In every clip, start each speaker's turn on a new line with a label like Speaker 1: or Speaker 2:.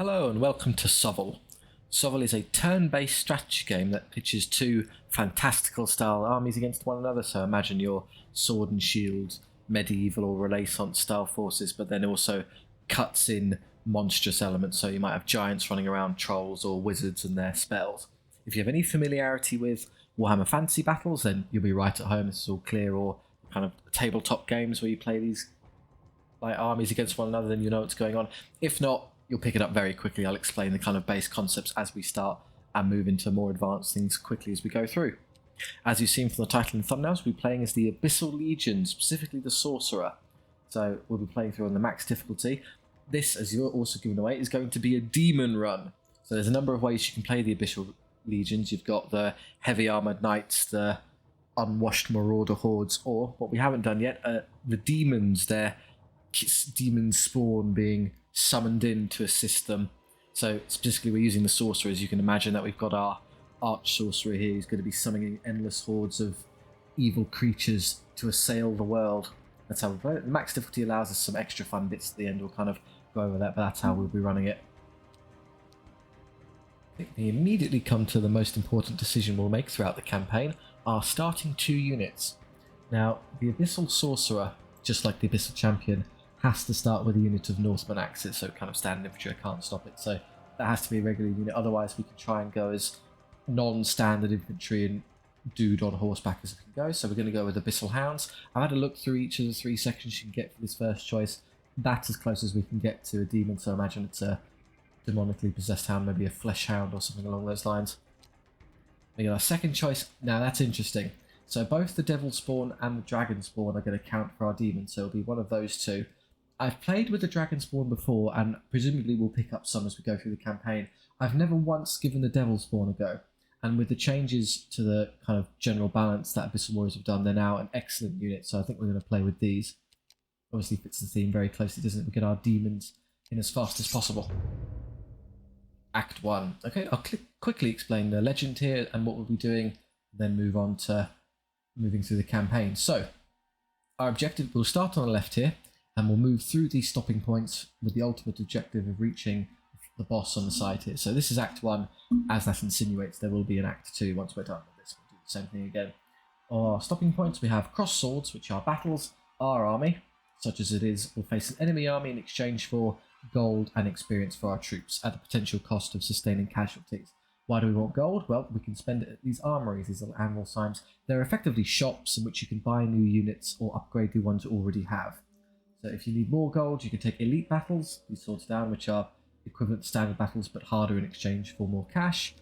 Speaker 1: Hello and welcome to SOVL. SOVL is a turn-based strategy game that pitches two fantastical style armies against one another, so imagine your sword and shield, medieval or Renaissance style forces, but then also cuts in monstrous elements, so you might have giants running around, trolls or wizards and their spells. If you have any familiarity with Warhammer Fantasy Battles, then you'll be right at home. This is all clear, or kind of tabletop games where you play these like armies against one another, then you know what's going on. If not, you'll pick it up very quickly. I'll explain the kind of base concepts as we start and move into more advanced things quickly as we go through. As you've seen from the title and thumbnails, we'll be playing as the Abyssal Legions, specifically the Sorcerer. So we'll be playing through on the max difficulty. This, as you're also given away, is going to be a Daemon run. So there's a number of ways you can play the Abyssal Legions. You've got the heavy armoured knights, the unwashed marauder hordes, or what we haven't done yet, the demons, their demon spawn being summoned in to assist them. So specifically we're using the sorcerer. As you can imagine, that we've got our arch sorcerer here who's going to be summoning endless hordes of evil creatures to assail the world. That's how we play it. The max difficulty allows us some extra fun bits at the end. We'll kind of go over that, but that's how we'll be running it. I think we immediately come to the most important decision we'll make throughout the campaign, our starting two units. Now, the Abyssal Sorcerer, just like the Abyssal Champion, has to start with a unit of Norseman axes, so kind of standard infantry. I can't stop it, so that has to be a regular unit. Otherwise we can try and go as non-standard infantry and dude on horseback as we can go. So we're going to go with Abyssal Hounds. I've had a look through each of the three sections you can get for this first choice. That's as close as we can get to a demon, so imagine it's a demonically possessed hound, maybe a flesh hound or something along those lines. We got our second choice. Now that's interesting. So both the devil spawn and the dragon spawn are going to count for our demon, so it'll be one of those two. I've played with the dragon spawn before, and presumably we'll pick up some as we go through the campaign. I've never once given the devil spawn a go, and with the changes to the kind of general balance that Abyssal Warriors have done, they're now an excellent unit, so I think we're going to play with these. Obviously fits the theme very closely, doesn't it? We get our demons in as fast as possible. Act 1. Okay, I'll quickly explain the legend here and what we'll be doing, then move on to moving through the campaign. So, our objective, we'll start on the left here, and we'll move through these stopping points with the ultimate objective of reaching the boss on the side here. So this is Act 1. As that insinuates, there will be an Act 2 once we're done with this. We'll do the same thing again. Our stopping points, we have cross swords, which are battles. Our army, such as it is, will face an enemy army in exchange for gold and experience for our troops at the potential cost of sustaining casualties. Why do we want gold? Well, we can spend it at these armories, these little anvil signs. They're effectively shops in which you can buy new units or upgrade the ones you already have. So if you need more gold, you can take elite battles, these swords down, which are equivalent to standard battles but harder in exchange for more cash.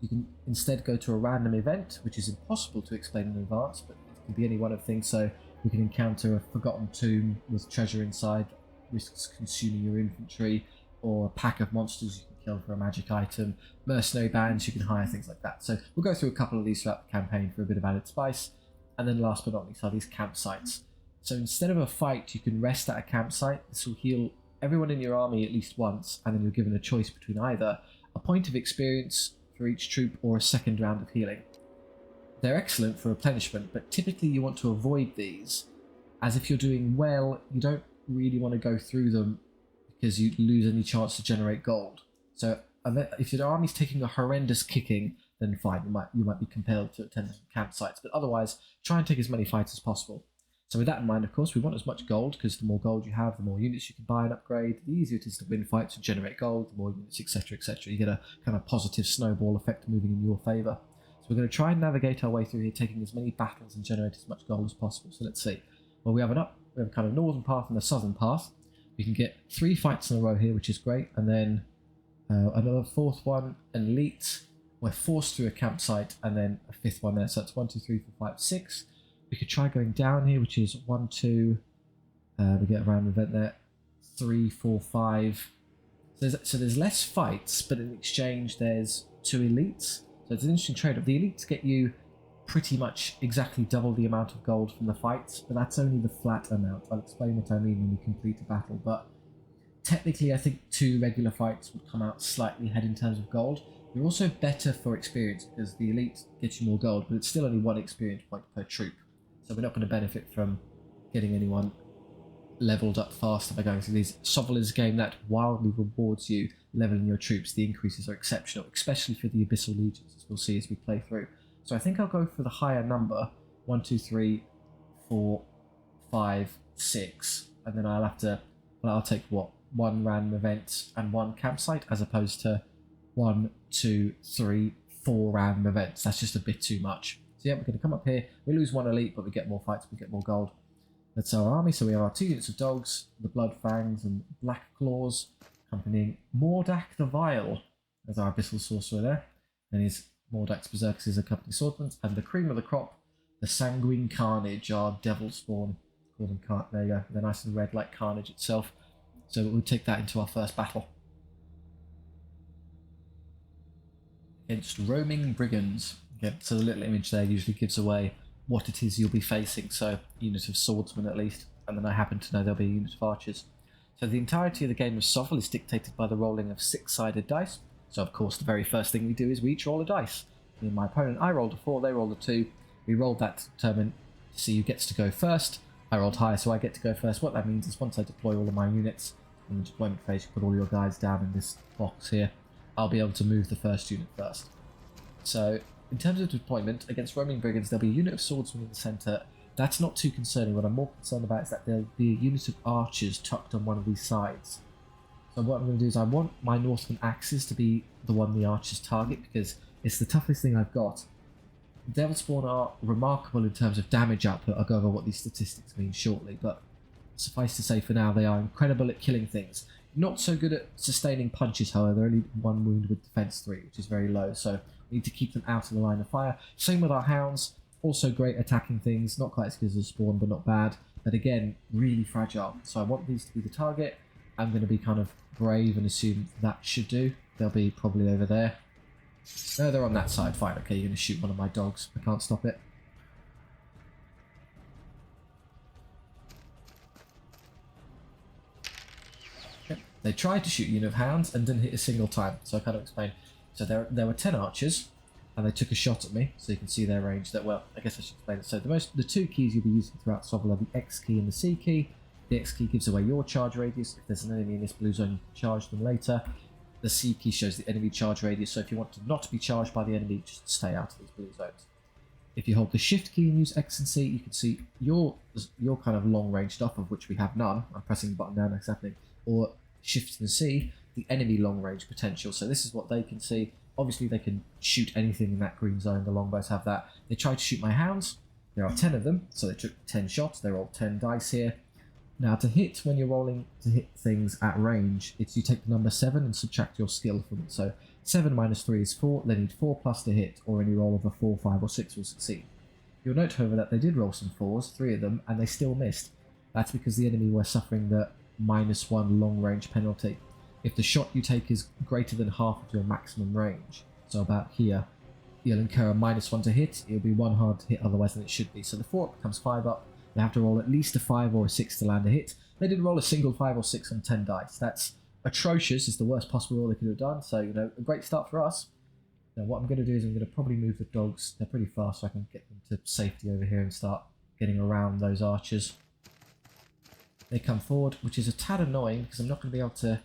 Speaker 1: You can instead go to a random event, which is impossible to explain in advance, but it can be any one of things. So you can encounter a forgotten tomb with treasure inside, risks consuming your infantry, or a pack of monsters you can kill for a magic item, mercenary bands you can hire, things like that. So we'll go through a couple of these throughout the campaign for a bit of added spice. And then last but not least are these campsites. So instead of a fight, you can rest at a campsite. This will heal everyone in your army at least once, and then you're given a choice between either a point of experience for each troop or a second round of healing. They're excellent for replenishment, but typically you want to avoid these, as if you're doing well, you don't really want to go through them because you lose any chance to generate gold. So if your army's taking a horrendous kicking, then fine, you might be compelled to attend some campsites, but otherwise try and take as many fights as possible. So with that in mind, of course, we want as much gold, because the more gold you have, the more units you can buy and upgrade, the easier it is to win fights and generate gold, the more units, etc, etc. You get a kind of positive snowball effect moving in your favour. So we're going to try and navigate our way through here, taking as many battles and generate as much gold as possible. So let's see. Well, we have a kind of northern path and a southern path. We can get 3 fights in a row here, which is great, and then another 4th one, an elite. We're forced through a campsite, and then a 5th one there. So that's 1, 2, 3, 4, 5, 6. We could try going down here, which is 1, 2. We get a random event there. 3, 4, 5. So there's less fights, but in exchange there's 2 elites. So it's an interesting trade-off. The elites get you pretty much exactly double the amount of gold from the fights, but that's only the flat amount. I'll explain what I mean when we complete a battle. But technically, I think 2 regular fights would come out slightly ahead in terms of gold. They're also better for experience because the elite gets you more gold, but it's still only 1 experience point per troop. So we're not going to benefit from getting anyone leveled up faster by going through these. SOVL is a game that wildly rewards you leveling your troops, the increases are exceptional, especially for the Abyssal Legions, as we'll see as we play through. So I think I'll go for the higher number, 1, 2, 3, 4, 5, 6, and then I'll have to, well, I'll take what, 1 random event and 1 campsite, as opposed to 1, 2, 3, 4 random events. That's just a bit too much. So yeah, we're going to come up here, we lose 1 elite, but we get more fights, we get more gold. That's our army, so we have our 2 units of dogs, the Blood Fangs and Black Claws, accompanying Mordak the Vile as our Abyssal Sorcerer there, and his Mordak's Berserkers, his accompanying swordsmen, and the cream of the crop, the Sanguine Carnage, our Devil Spawn. Call them there you go, they're nice and red like Carnage itself. So we'll take that into our first battle. Against Roaming Brigands. Again, so the little image there usually gives away what it is you'll be facing, so unit of swordsmen at least, and then I happen to know there'll be a unit of archers. So the entirety of the game of SOVL is dictated by the rolling of 6-sided dice, so of course the very first thing we do is we each roll a dice. Me and my opponent, I rolled a 4, they rolled a 2, we rolled that to determine to see who gets to go first. I rolled higher, so I get to go first. What that means is once I deploy all of my units, in the deployment phase you put all your guys down in this box here, I'll be able to move the first unit first. So in terms of deployment, against Roaming Brigands, there'll be a unit of swordsmen in the centre. That's not too concerning. What I'm more concerned about is that there'll be a unit of archers tucked on one of these sides. So what I'm going to do is I want my Northern axes to be the one the archers target, because it's the toughest thing I've got. Devil Spawn are remarkable in terms of damage output. I'll go over what these statistics mean shortly, but suffice to say for now they are incredible at killing things. Not so good at sustaining punches, however, only 1 wound with defense 3, which is very low, so we need to keep them out of the line of fire. Same with our hounds, also great attacking things, not quite as good as a spawn, but not bad, but again, really fragile. So I want these to be the target. I'm going to be kind of brave and assume that should do. They'll be probably over there. No, they're on that side, fine, okay, you're going to shoot one of my dogs, I can't stop it. They tried to shoot a unit of hounds and didn't hit a single time, so I kind of explained. So there were 10 archers, and they took a shot at me, so you can see their range. That, well, I guess I should explain it. So the 2 keys you'll be using throughout SOVL are the X key and the C key. The X key gives away your charge radius. If there's an enemy in this blue zone, you can charge them later. The C key shows the enemy charge radius, so if you want to not be charged by the enemy, just stay out of these blue zones. If you hold the Shift key and use X and C, you can see your kind of long range stuff, of which we have none. I'm pressing the button now, that's happening. Or Shift and C, the enemy long range potential. So this is what they can see. Obviously they can shoot anything in that green zone, the longbows have that. They tried to shoot my hounds, there are 10 of them, so they took 10 shots, they rolled 10 dice here. Now to hit, when you're rolling to hit things at range, it's you take the number 7 and subtract your skill from it. So 7 minus 3 is 4, they need 4 plus to hit, or any roll of a 4, 5 or 6 will succeed. You'll note however that they did roll some 4s, 3 of them, and they still missed. That's because the enemy were suffering the -1 long range penalty. If the shot you take is greater than half of your maximum range, so about here, you'll incur a -1 to hit. It'll be 1 hard to hit otherwise than it should be. So the 4 up becomes 5 up. They have to roll at least a 5 or a 6 to land a hit. They didn't roll a single 5 or 6 on 10 dice. That's atrocious. It's the worst possible roll they could have done. So, you know, a great start for us. Now what I'm going to do is I'm going to probably move the dogs. They're pretty fast, so I can get them to safety over here and start getting around those archers. They come forward, which is a tad annoying because I'm not going to be able to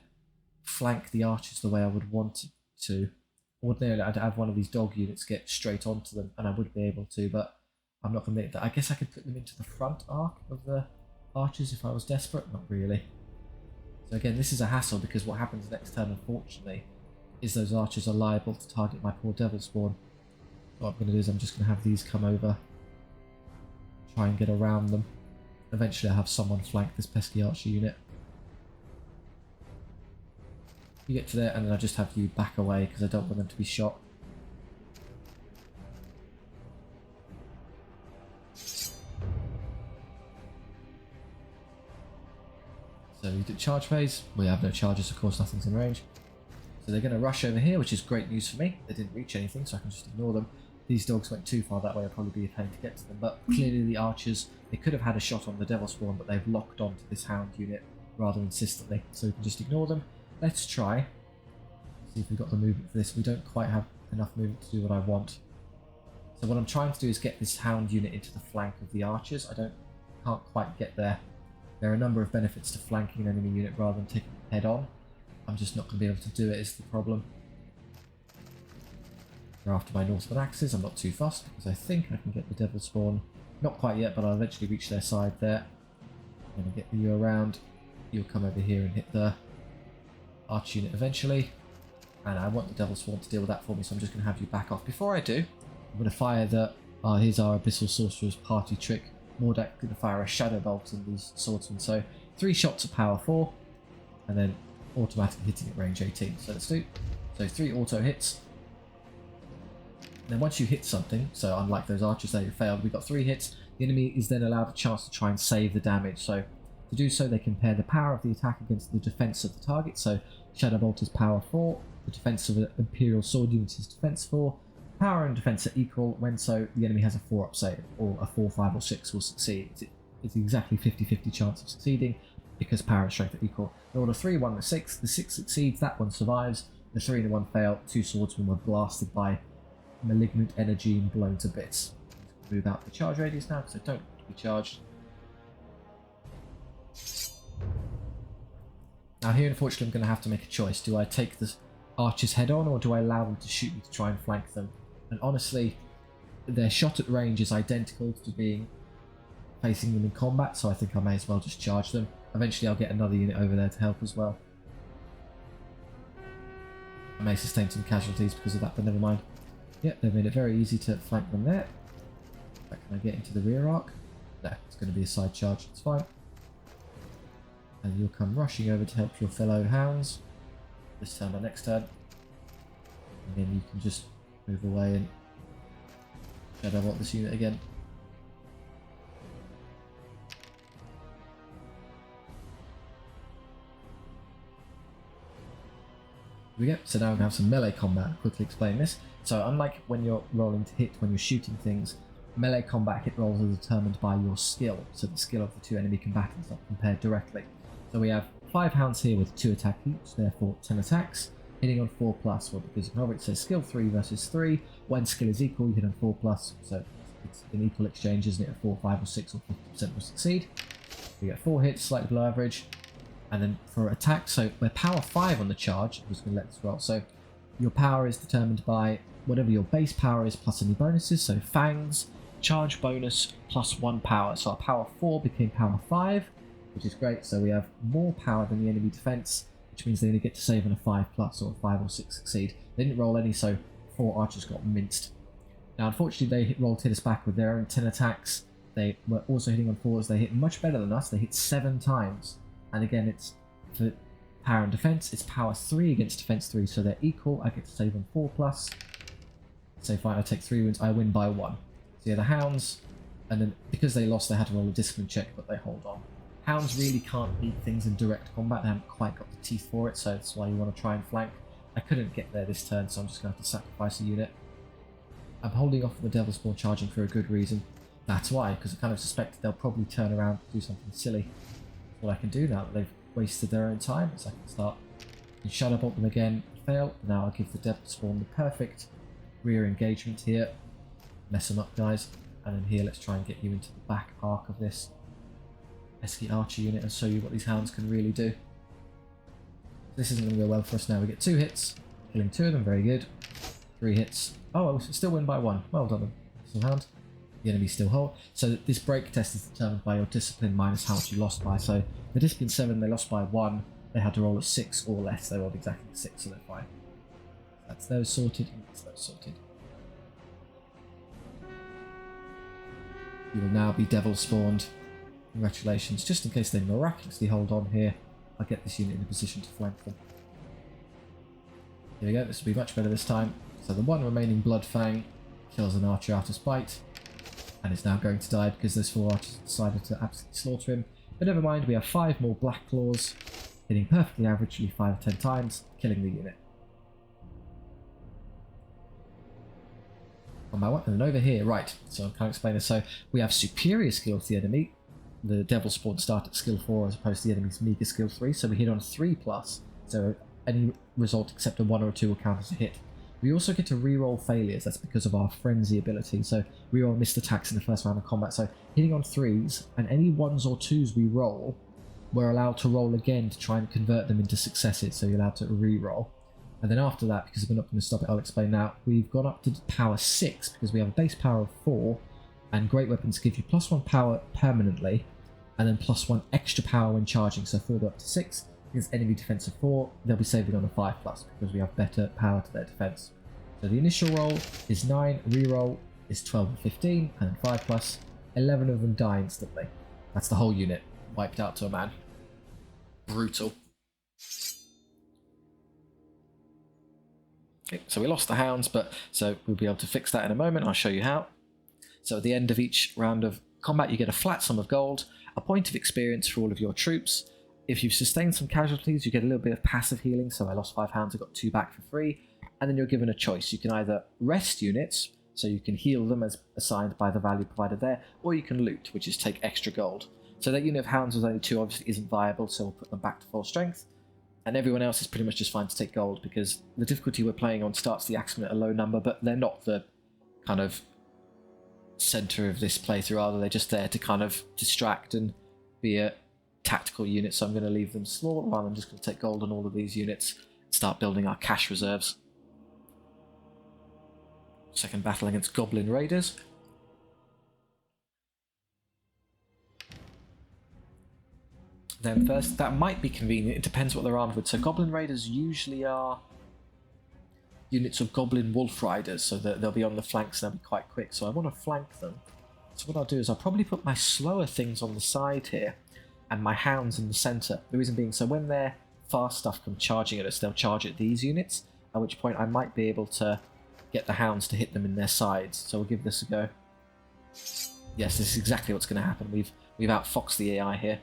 Speaker 1: flank the archers the way I would want to. Ordinarily, I'd have one of these dog units get straight onto them, and I would be able to, but I'm not going to make that. I guess I could put them into the front arc of the archers if I was desperate. Not really. So again, this is a hassle because what happens next turn, unfortunately, is those archers are liable to target my poor devil spawn. What I'm going to do is I'm just going to have these come over, try and get around them. Eventually I'll have someone flank this pesky archer unit. You get to there and then I just have you back away because I don't want them to be shot. So you did charge phase. We have no charges, of course, nothing's in range. So they're going to rush over here, which is great news for me. They didn't reach anything, so I can just ignore them. These dogs went too far that way, I'll probably be a pain to get to them. But clearly the archers, they could have had a shot on the devil spawn, but they've locked onto this hound unit rather insistently. So we can just ignore them. Let's try. See if we've got the movement for this. We don't quite have enough movement to do what I want. So what I'm trying to do is get this hound unit into the flank of the archers. Can't quite get there. There are a number of benefits to flanking an enemy unit rather than taking it head on. I'm just not going to be able to do it is the problem. They're after my Northern axes. I'm not too fussed because I think I can get the Devil Spawn. Not quite yet, but I'll eventually reach their side there. I'm going to get you around. You'll come over here and hit the arch unit eventually. And I want the Devil Spawn to deal with that for me, so I'm just going to have you back off. Before I do, I'm going to fire the... here's our Abyssal Sorcerer's party trick. Mordak going to fire a Shadow Bolt in these swordsmen. So 3 shots at power 4, and then automatically hitting at range 18. So let's do. So 3 auto hits. Then once you hit something, so unlike those archers that you failed, we've got 3 hits. The enemy is then allowed a chance to try and save the damage. So to do so, they compare the power of the attack against the defense of the target. So Shadow Bolt is power 4. The defense of an Imperial Sword unit is defense 4. Power and defense are equal. When so, the enemy has a 4-up save, or a 4, 5, or 6 will succeed. It's exactly 50-50 chance of succeeding because power and strength are equal. Roll a 3, 1, and a 6. The 6 succeeds, that one survives. The 3 and the 1 fail. 2 swordsmen were blasted by malignant energy and blown to bits. Move out the charge radius now because I don't want to be charged. Now here, unfortunately, I'm going to have to make a choice. Do I take the archers head on, or do I allow them to shoot me to try and flank them? And honestly, their shot at range is identical to being facing them in combat, so I think I may as well just charge them. Eventually I'll get another unit over there to help as well. I may sustain some casualties because of that, but never mind. Yep, they've made it very easy to flank them there. But can I get into the rear arc? No, it's going to be a side charge, it's fine. And you'll come rushing over to help your fellow hounds. This turn or next turn. And then you can just move away and shadow bolt this unit again. Here we go. So now we have some melee combat. I'll quickly explain this. So unlike when you're rolling to hit, when you're shooting things, melee combat hit rolls are determined by your skill. So the skill of the 2 enemy combatants are compared directly. So we have 5 hounds here with 2 attack each, therefore 10 attacks, hitting on 4+. Well, because of it says skill 3 versus 3. When skill is equal, you hit on 4+. So it's an equal exchange, isn't it? A 4, 5, or 6, or 50% will succeed. We get 4 hits, slightly below average. And then for attack, so we're power 5 on the charge. I'm just going to let this roll. So your power is determined by whatever your base power is plus any bonuses. So fangs, charge bonus, plus 1 power. So our power 4 became power 5, which is great. So we have more power than the enemy defense, which means they only get to save on a 5+, or a 5 or 6 succeed. They didn't roll any, so 4 archers got minced. Now, unfortunately, they rolled hit us back with their own 10 attacks. They were also hitting on 4s. They hit much better than us. They hit 7 times. And again, it's for power and defense. It's power 3 against defense 3, so they're equal. I get to save on 4+. So fine, I take 3 wounds. I win by 1. So yeah, the hounds, and then because they lost, they had to roll a discipline check, but they hold on. Hounds really can't beat things in direct combat. They haven't quite got the teeth for it, so that's why you want to try and flank. I couldn't get there this turn, so I'm just going to have to sacrifice a unit. I'm holding off on the Devil Spawn charging for a good reason. That's why, because I kind of suspect they'll probably turn around and do something silly. What I can do now that they've wasted their own time is I can start and Shadow Bolt them again, fail. Now I'll give the Devil Spawn the perfect rear engagement here. Mess them up, guys. And then here, let's try and get you into the back arc of this pesky archer unit and show you what these hounds can really do. This isn't going to go well for us now. We get 2 hits, killing 2 of them, very good. 3 hits. Oh, we still win by 1. Well done, some hound. The enemy still hold. So this break test is determined by your discipline minus how much you lost by. So the discipline 7, they lost by 1. They had to roll a 6 or less. They rolled exactly 6, so they're fine. That's those sorted, and that's those sorted. You will now be devil spawned. Congratulations. Just in case they miraculously hold on here, I'll get this unit in a position to flank them. Here we go. This will be much better this time. So the 1 remaining Blood Fang kills an archer out of spite. And is now going to die because those 4 archers decided to absolutely slaughter him. But never mind, we have 5 more Black Claws, hitting perfectly averagely 5 or 10 times, killing the unit. On my one, and then over here, right, so I'm kind of explaining this. So we have superior skill to the enemy. The Devil Spawn start at skill 4 as opposed to the enemy's meager skill 3, so we hit on 3+, so any result except a 1 or a 2 will count as a hit. We also get to reroll failures, that's because of our frenzy ability, so reroll missed attacks in the first round of combat, so hitting on 3s, and any 1s or 2s we roll we're allowed to roll again to try and convert them into successes, so you're allowed to re-roll. And then after that, because we're not going to stop it, I'll explain now, we've gone up to power 6 because we have a base power of 4, and great weapons give you +1 power permanently, and then +1 extra power when charging, so 4 up to 6. Against enemy defense of 4, they'll be saving on a 5+, because we have better power to their defense. So the initial roll is 9, re-roll is 12 and 15, and then 5+, 11 of them die instantly. That's the whole unit, wiped out to a man. Brutal. Okay, so we lost the hounds, but so we'll be able to fix that in a moment. I'll show you how. So at the end of each round of combat, you get a flat sum of gold, a point of experience for all of your troops. If you've sustained some casualties, you get a little bit of passive healing. So I lost 5 hounds, I got 2 back for free. And then you're given a choice. You can either rest units, so you can heal them as assigned by the value provided there, or you can loot, which is take extra gold. So that unit of hounds with only 2 obviously isn't viable, so we'll put them back to full strength. And everyone else is pretty much just fine to take gold, because the difficulty we're playing on starts the axemen at a low number, but they're not the kind of center of this playthrough, rather they're just there to kind of distract and be a tactical unit, so I'm going to leave them small, rather than just going to take gold on all of these units and start building our cash reserves. Second battle against Goblin Raiders. Then first, that might be convenient, it depends what they're armed with. So Goblin Raiders usually are units of Goblin Wolf Riders, so that they'll be on the flanks and they'll be quite quick, so I want to flank them. So what I'll do is I'll probably put my slower things on the side here, and my hounds in the centre. The reason being, so when their fast stuff come charging at us, they'll charge at these units, at which point I might be able to get the hounds to hit them in their sides. So we'll give this a go. Yes, this is exactly what's going to happen. We've outfoxed the AI here.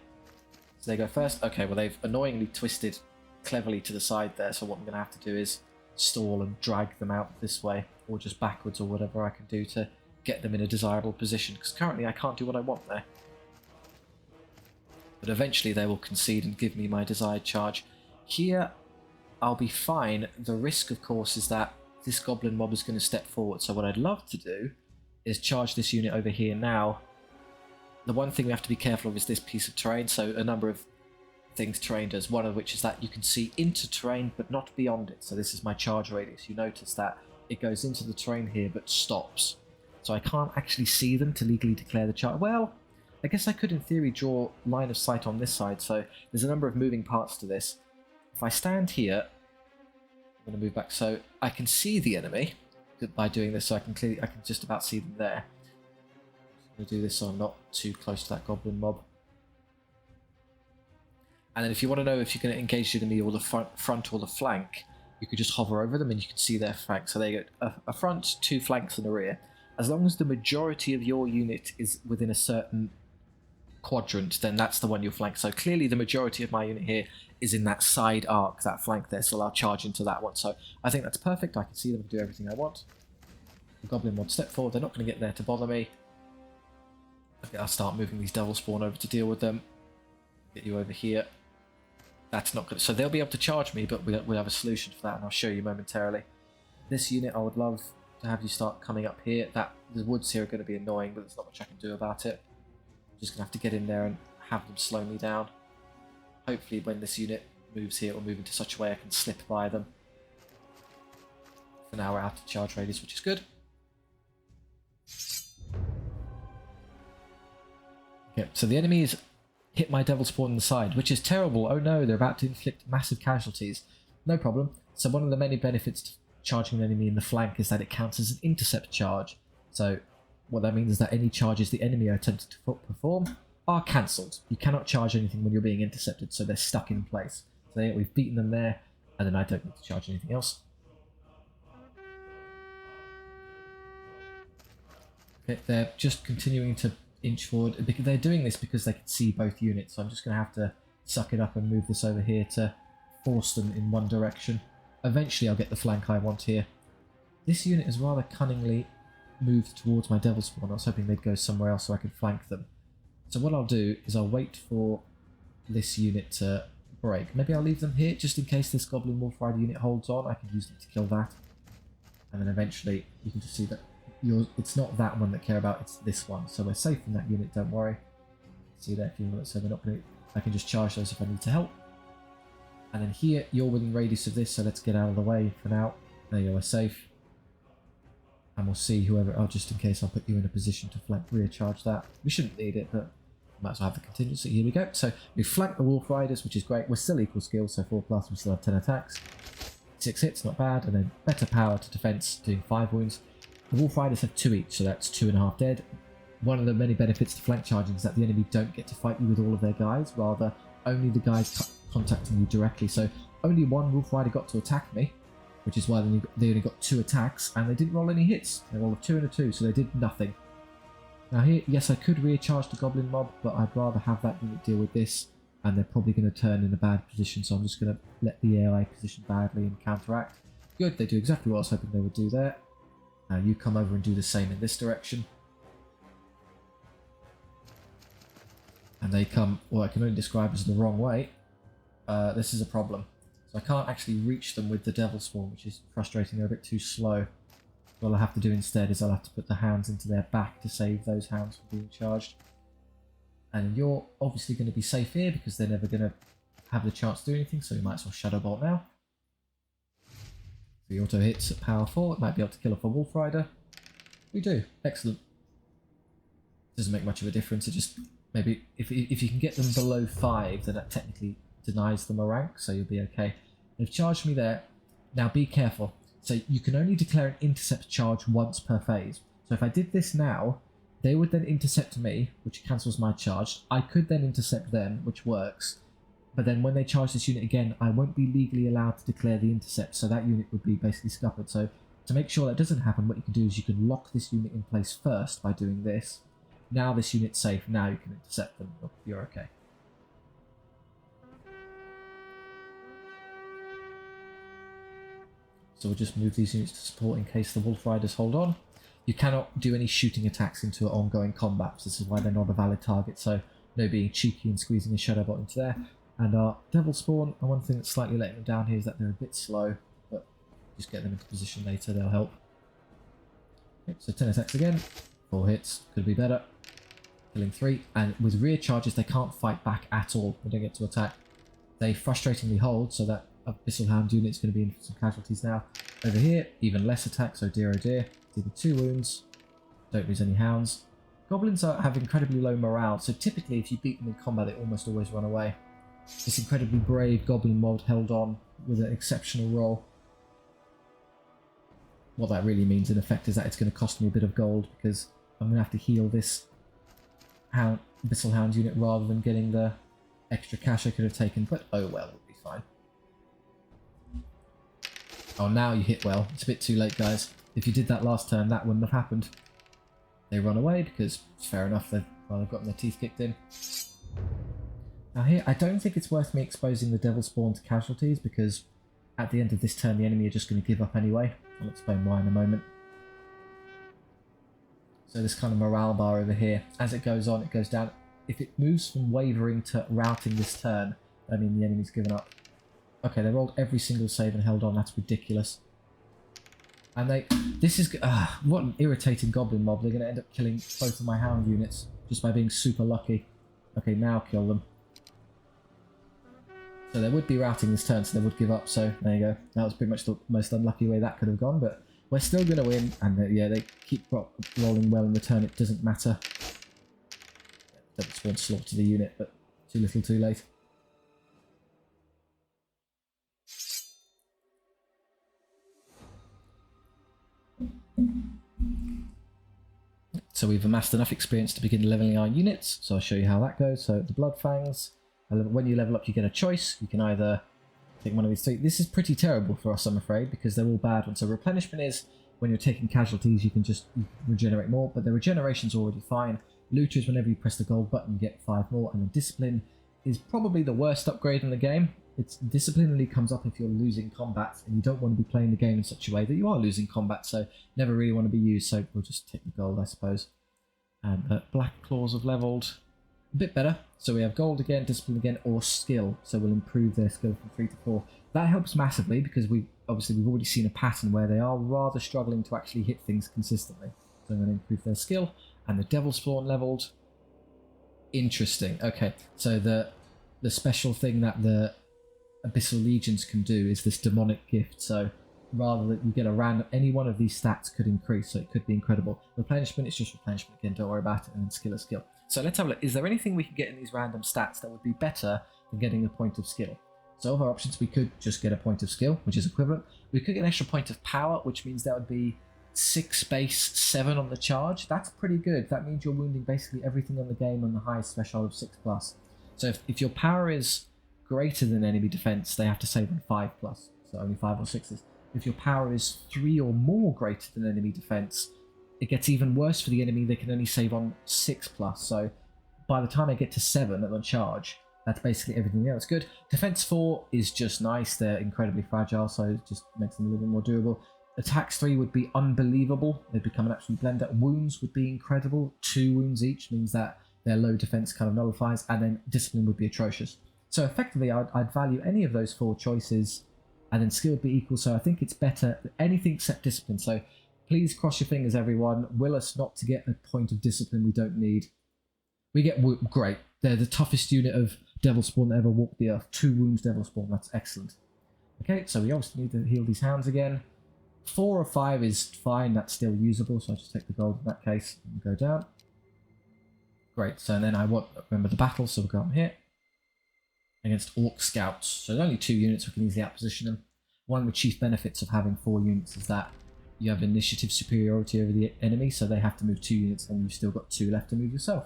Speaker 1: So they go first. Okay, well they've annoyingly twisted cleverly to the side there, so what I'm going to have to do is stall and drag them out this way, or just backwards, or whatever I can do to get them in a desirable position, because currently I can't do what I want there. But eventually they will concede and give me my desired charge. Here I'll be fine. The risk, of course, is that this goblin mob is going to step forward, so what I'd love to do is charge this unit over here now. The one thing we have to be careful of is this piece of terrain, so a number of things terrain does, one of which is that you can see into terrain but not beyond it. So this is my charge radius. You notice that it goes into the terrain here but stops. So I can't actually see them to legally declare the charge. Well, I guess I could in theory draw line of sight on this side, so there's a number of moving parts to this. If I stand here, I'm going to move back so I can see the enemy by doing this, so I can just about see them there. I'm going to do this so I'm not too close to that goblin mob. And then if you want to know if you're going to engage the enemy or the front or the flank, you could just hover over them and you can see their flank. So they get a front, 2 flanks and a rear. As long as the majority of your unit is within a certain quadrant, then that's the one you'll flank. So clearly the majority of my unit here is in that side arc, that flank there, so I'll charge into that one. So I think that's perfect. I can see them do everything I want. The goblin mob step forward. They're not going to get there to bother me. Okay, I'll start moving these devil spawn over to deal with them. Get you over here. That's not good. So they'll be able to charge me, but we'll have a solution for that, and I'll show you momentarily. This unit, I would love to have you start coming up here. The woods here are going to be annoying, but there's not much I can do about it. I'm just going to have to get in there and have them slow me down. Hopefully when this unit moves here, it will move into such a way I can slip by them. For now we're out of charge radius, which is good. Okay, so the enemies hit my devil spawn on the side, which is terrible. Oh no, they're about to inflict massive casualties. No problem. So one of the many benefits to charging an enemy in the flank is that it counts as an intercept charge. So what that means is that any charges the enemy are attempting to perform are cancelled. You cannot charge anything when you're being intercepted, so they're stuck in place. So we've beaten them there, and then I don't need to charge anything else. Okay, they're just continuing to inch forward. They're doing this because they can see both units, so I'm just going to have to suck it up and move this over here to force them in one direction. Eventually I'll get the flank I want here. This unit is rather cunningly moved towards my devil spawn. I was hoping they'd go somewhere else so I could flank them. So what I'll do is I'll wait for this unit to break. Maybe I'll leave them here just in case this Goblin Wolf Rider unit holds on. I can use them to kill that. And then eventually you can just see that it's not that one that I care about, it's this one. So we're safe from that unit, don't worry. See there, a few minutes, so they're not going to I can just charge those if I need to help. And then here, you're within radius of this, so let's get out of the way for now. There you go, we're safe. And we'll see whoever... Oh, just in case, I'll put you in a position to flank rear charge that. We shouldn't need it, but might as well have the contingency. Here we go. So we flank the Wolf Riders, which is great. We're still equal skill, so 4+, we still have 10 attacks. 6 hits, not bad. And then better power to defense, doing 5 wounds. The Wolf Riders have 2 each, so that's 2.5 dead. One of the many benefits to flank charging is that the enemy don't get to fight you with all of their guys, rather only the guys contacting you directly. So only one Wolf Rider got to attack me, which is why they only got 2 attacks, and they didn't roll any hits. They rolled a 2 and a 2, so they did nothing. Now here, yes, I could recharge the Goblin Mob, but I'd rather have that unit deal with this, and they're probably going to turn in a bad position, so I'm just going to let the AI position badly and counteract. Good, they do exactly what I was hoping they would do there. Now you come over and do the same in this direction. And they come, what I can only describe as the wrong way. This is a problem. So I can't actually reach them with the Devil Spawn, which is frustrating. They're a bit too slow. What I'll have to do instead is I'll have to put the hounds into their back to save those hounds from being charged. And you're obviously going to be safe here because they're never going to have the chance to do anything, so you might as well Shadow Bolt now. The auto hits at power 4, it might be able to kill off a Wolf Rider. We do, excellent. Doesn't make much of a difference, it just... Maybe if you can get them below 5, then that technically denies them a rank, so you'll be okay. They've charged me there. Now be careful. So you can only declare an intercept charge once per phase. So if I did this now, they would then intercept me, which cancels my charge. I could then intercept them, which works. But then when they charge this unit again, I won't be legally allowed to declare the intercept, so that unit would be basically scuppered. So to make sure that doesn't happen, what you can do is you can lock this unit in place first by doing this. Now this unit's safe, now you can intercept them, you're okay. So we'll just move these units to support in case the Wolf Riders hold on. You cannot do any shooting attacks into ongoing combat, so this is why they're not a valid target, so no being cheeky and squeezing a Shadow Bot into there. And our Devil Spawn, and one thing that's slightly letting them down here is that they're a bit slow, but just get them into position later, they'll help. Okay, so 10 attacks again, 4 hits, could be better. Killing 3, and with rear charges they can't fight back at all. They don't get to attack. They frustratingly hold, so that Abyssal Hound unit is going to be in for some casualties now. Over here, even less attack, so dear oh dear. Did 2 wounds. Don't lose any hounds. Goblins have incredibly low morale, so typically if you beat them in combat they almost always run away. This incredibly brave Goblin mod held on with an exceptional roll. What that really means in effect is that it's going to cost me a bit of gold because I'm going to have to heal this Abyssal Hound unit rather than getting the extra cash I could have taken, but oh well, it'll be fine. Oh, now you hit well. It's a bit too late, guys. If you did that last turn, that wouldn't have happened. They run away because, fair enough, they've gotten their teeth kicked in. Now here, I don't think it's worth me exposing the Devil Spawn to casualties because at the end of this turn the enemy are just going to give up anyway. I'll explain why in a moment. So this kind of morale bar over here, as it goes on, it goes down. If it moves from wavering to routing this turn, I mean the enemy's given up. Okay, they rolled every single save and held on, that's ridiculous. And this is, what an irritating Goblin mob. They're going to end up killing both of my Hound units just by being super lucky. Okay, now kill them. So they would be routing this turn, so they would give up, so there you go. That was pretty much the most unlucky way that could have gone, but we're still going to win, and yeah, they keep rolling well in the turn, it doesn't matter. Devil Spawn slaughter the unit, but too little too late. So we've amassed enough experience to begin leveling our units, so I'll show you how that goes. So the Blood Fangs, when you level up you get a choice. You can either take one of these 3. This is pretty terrible for us, I'm afraid, because they're all bad ones. So replenishment is when you're taking casualties you can regenerate more, but the regeneration's already fine. Loot is whenever you press the gold button you get 5 more, and then Discipline is probably the worst upgrade in the game. It's Discipline only comes up if you're losing combat, and you don't want to be playing the game in such a way that you are losing combat, so never really want to be used, so we'll just take the gold, I suppose. And Black Claws have levelled a bit better, so we have gold again, Discipline again, or skill, so we'll improve their skill from 3 to 4. That helps massively because we've already seen a pattern where they are rather struggling to actually hit things consistently. So I'm going to improve their skill, and the Devil Spawn levelled. Interesting. Okay, so the the special thing that the Abyssal Legions can do is this demonic gift. So rather that you get a random, any one of these stats could increase, so it could be incredible. Replenishment is just replenishment again, don't worry about it, and then skill is skill. So let's have a look. Is there anything we can get in these random stats that would be better than getting a point of skill? So of our options, we could just get a point of skill, which is equivalent. We could get an extra point of power, which means that would be 6 base 7 on the charge. That's pretty good. That means you're wounding basically everything on the game on the highest threshold of 6+. So if your power is greater than enemy defense, they have to save on 5+, so only 5 or 6s. If your power is 3 or more greater than enemy defense, it gets even worse for the enemy. They can only save on 6+. So by the time I get to 7 on charge, that's basically everything else good. Defense 4 is just nice. They're incredibly fragile, so it just makes them a little bit more durable. Attacks 3 would be unbelievable. They'd become an absolute blender. Wounds would be incredible. 2 wounds each means that their low defense kind of nullifies, and then discipline would be atrocious. So effectively, I'd value any of those 4 choices, and then skill would be equal. So I think it's better anything except discipline. So please cross your fingers, everyone. Will us not to get a point of discipline we don't need. We get great. They're the toughest unit of Devil Spawn that ever walked the earth. 2 wounds Devil Spawn. That's excellent. Okay, so we obviously need to heal these hounds again. 4 or 5 is fine. That's still usable. So I'll just take the gold in that case and go down. Great. So then I want remember the battle. So we'll go on here. Against Orc Scouts. So there's only 2 units, we can easily outposition them. One of the chief benefits of having 4 units is that you have initiative superiority over the enemy, so they have to move 2 units and you've still got 2 left to move yourself.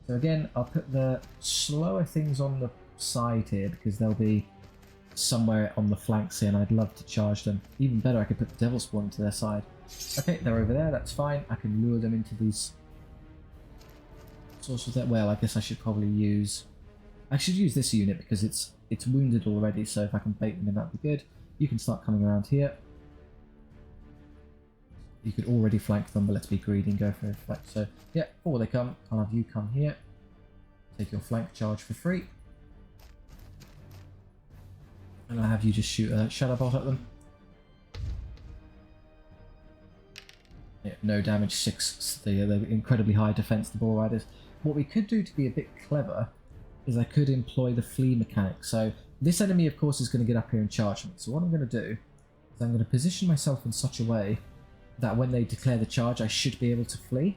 Speaker 1: So again, I'll put the slower things on the side here because they'll be somewhere on the flanks here and I'd love to charge them. Even better, I could put the Devil Spawn to their side. Okay, they're over there, that's fine. I can lure them into these sources there. Well, I guess I should probably use... I should use this unit because it's wounded already, so if I can bait them in, that'd be good. You can start coming around here. You could already flank them, but let's be greedy and go for a flank. So, yeah, before they come, I'll have you come here. Take your flank charge for free. And I'll have you just shoot a shadow bolt at them. Yeah, no damage, 6. They're incredibly high defense, the Ball Riders. What we could do to be a bit clever is I could employ the flee mechanic. So this enemy, of course, is going to get up here and charge me. So what I'm going to do is I'm going to position myself in such a way that when they declare the charge, I should be able to flee.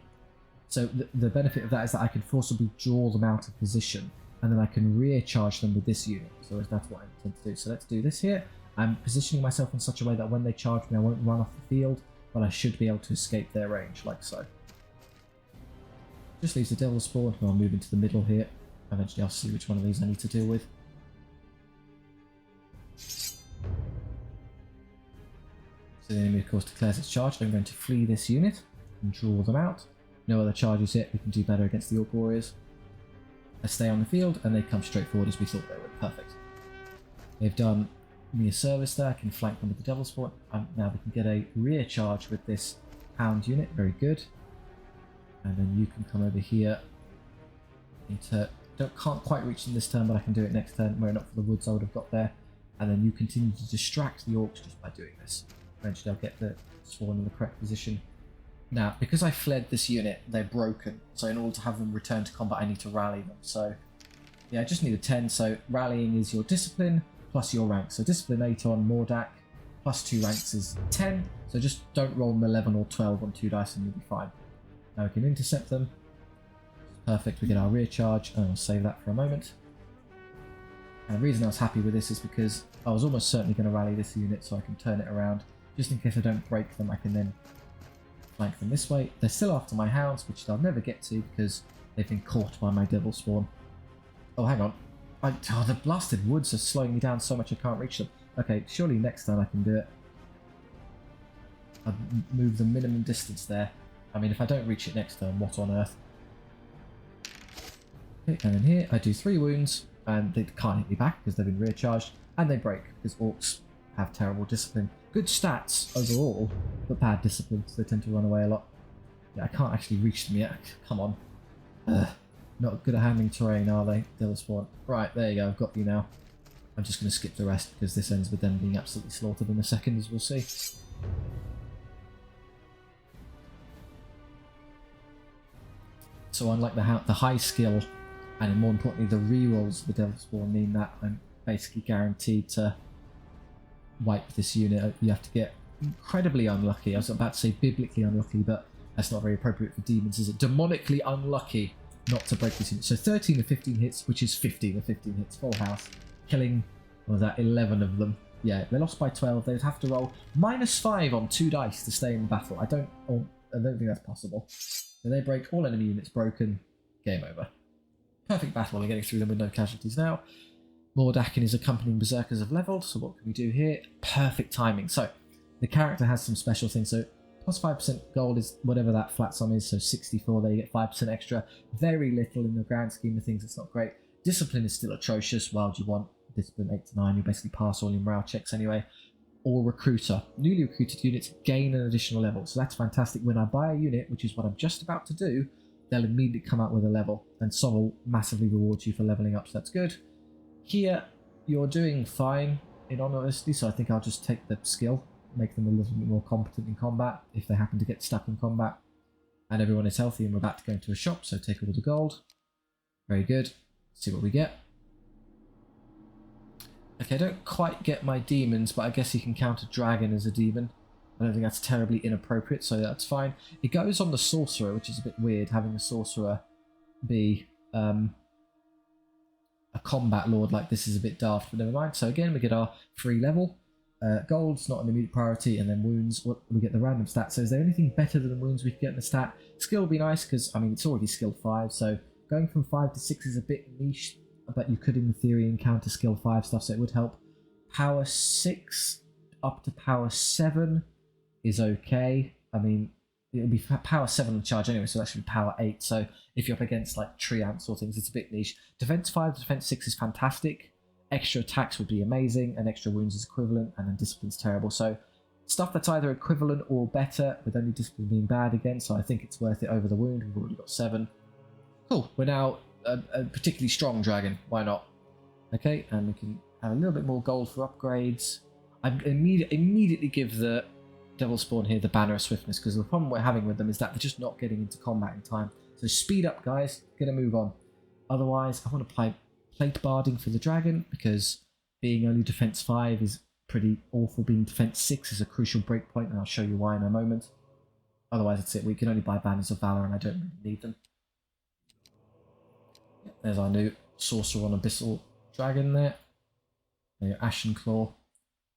Speaker 1: So the benefit of that is that I can forcibly draw them out of position, and then I can rear charge them with this unit. So that's what I intend to do. So let's do this here. I'm positioning myself in such a way that when they charge me, I won't run off the field, but I should be able to escape their range, like so. Just leaves the Devil Spawn, and I'll move into the middle here. Eventually I'll see which one of these I need to deal with. So the enemy of course declares its charge. I'm going to flee this unit and draw them out. No other charges yet, we can do better against the Orc Warriors. I stay on the field and they come straight forward as we thought they would. Perfect. They've done me a service there, I can flank them with the Devil Spawn. Now we can get a rear charge with this Hound unit, very good. And then you can come over here into... Can't quite reach them this turn, but I can do it next turn. Were it not for the woods, I would have got there. And then you continue to distract the orcs just by doing this. Eventually I'll get the spawn in the correct position. Now, because I fled this unit, they're broken. So in order to have them return to combat, I need to rally them. So yeah, I just need a 10. So rallying is your discipline plus your rank. So discipline 8 on Mordak plus 2 ranks is 10. So just don't roll an 11 or 12 on 2 dice and you'll be fine. Now we can intercept them. Perfect, we get our rear charge, and I'll save that for a moment. And the reason I was happy with this is because I was almost certainly going to rally this unit so I can turn it around. Just in case I don't break them, I can then flank them this way. They're still after my hounds, which they'll never get to because they've been caught by my Devil Spawn. Oh, hang on. Oh, the blasted woods are slowing me down so much I can't reach them. Okay, surely next time I can do it. I'll move the minimum distance there. I mean, if I don't reach it next turn, what on earth? Okay, and then here I do 3 wounds, and they can't hit me back because they've been rear charged, and they break because orcs have terrible discipline. Good stats overall, but bad discipline, so they tend to run away a lot. Yeah, I can't actually reach them yet. Come on. Not good at handling terrain, are they? Devil Spawn. Right, there you go, I've got you now. I'm just going to skip the rest because this ends with them being absolutely slaughtered in a second, as we'll see. So unlike the high skill And more importantly, the rerolls of the Devil Spawn mean that I'm basically guaranteed to wipe this unit. You have to get incredibly unlucky. I was about to say biblically unlucky, but that's not very appropriate for demons, is it? Demonically unlucky not to break this unit. So 13 of 15 hits, which is 15 of 15 hits, full house, killing, what was that, 11 of them. Yeah, they lost by 12. They'd have to roll -5 on 2 dice to stay in battle. I don't think that's possible. So they break, all enemy units broken, game over. Perfect battle. We're getting through them with no casualties now. Mordak and his accompanying berserkers have leveled, so what can we do here? Perfect timing. So the character has some special things. So plus 5% gold is whatever that flat sum is, so 64, there you get 5% extra. Very little in the grand scheme of things, it's not great. Discipline is still atrocious. Why would you want Discipline 8 to 9? You basically pass all your morale checks anyway. Or Recruiter. Newly recruited units gain an additional level, so that's fantastic. When I buy a unit, which is what I'm just about to do, they'll immediately come out with a level, and SOVL massively rewards you for leveling up, so that's good. Here, you're doing fine, in all honesty, so I think I'll just take the skill, make them a little bit more competent in combat, if they happen to get stuck in combat. And everyone is healthy, and we're about to go into a shop, so take all the gold. Very good. Let's see what we get. Okay, I don't quite get my demons, but I guess you can count a dragon as a demon. I don't think that's terribly inappropriate, so that's fine. It goes on the sorcerer, which is a bit weird, having a sorcerer be a combat lord like this is a bit daft, but never mind. So again, we get our free level. Gold's not an immediate priority, and then wounds, we get the random stat. So is there anything better than wounds we can get in the stat? Skill would be nice, because, I mean, it's already skill 5, so going from 5 to 6 is a bit niche, but you could, in theory, encounter skill 5 stuff, so it would help. Power 6 up to power 7 is okay. I mean, it would be power 7 on charge anyway, so that should be power 8. So if you're up against like tree ants or things, it's a bit niche. Defense 5 to defense 6 is fantastic. Extra attacks would be amazing, and extra wounds is equivalent, and then discipline's terrible. So stuff that's either equivalent or better, with only discipline being bad again, so I think it's worth it over the wound. We've already got 7. Cool, we're now a particularly strong dragon. Why not? Okay, and we can have a little bit more gold for upgrades. I immediately give the Devil Spawn here the Banner of Swiftness, because the problem we're having with them is that they're just not getting into combat in time. So speed up, guys. Get a move on. Otherwise, I want to play Plate Barding for the dragon, because being only defense 5 is pretty awful. Being defense 6 is a crucial breakpoint, and I'll show you why in a moment. Otherwise, that's it. We can only buy Banners of Valor, and I don't really need them. There's our new Sorcerer on Abyssal Dragon there. There, Ashen Claw.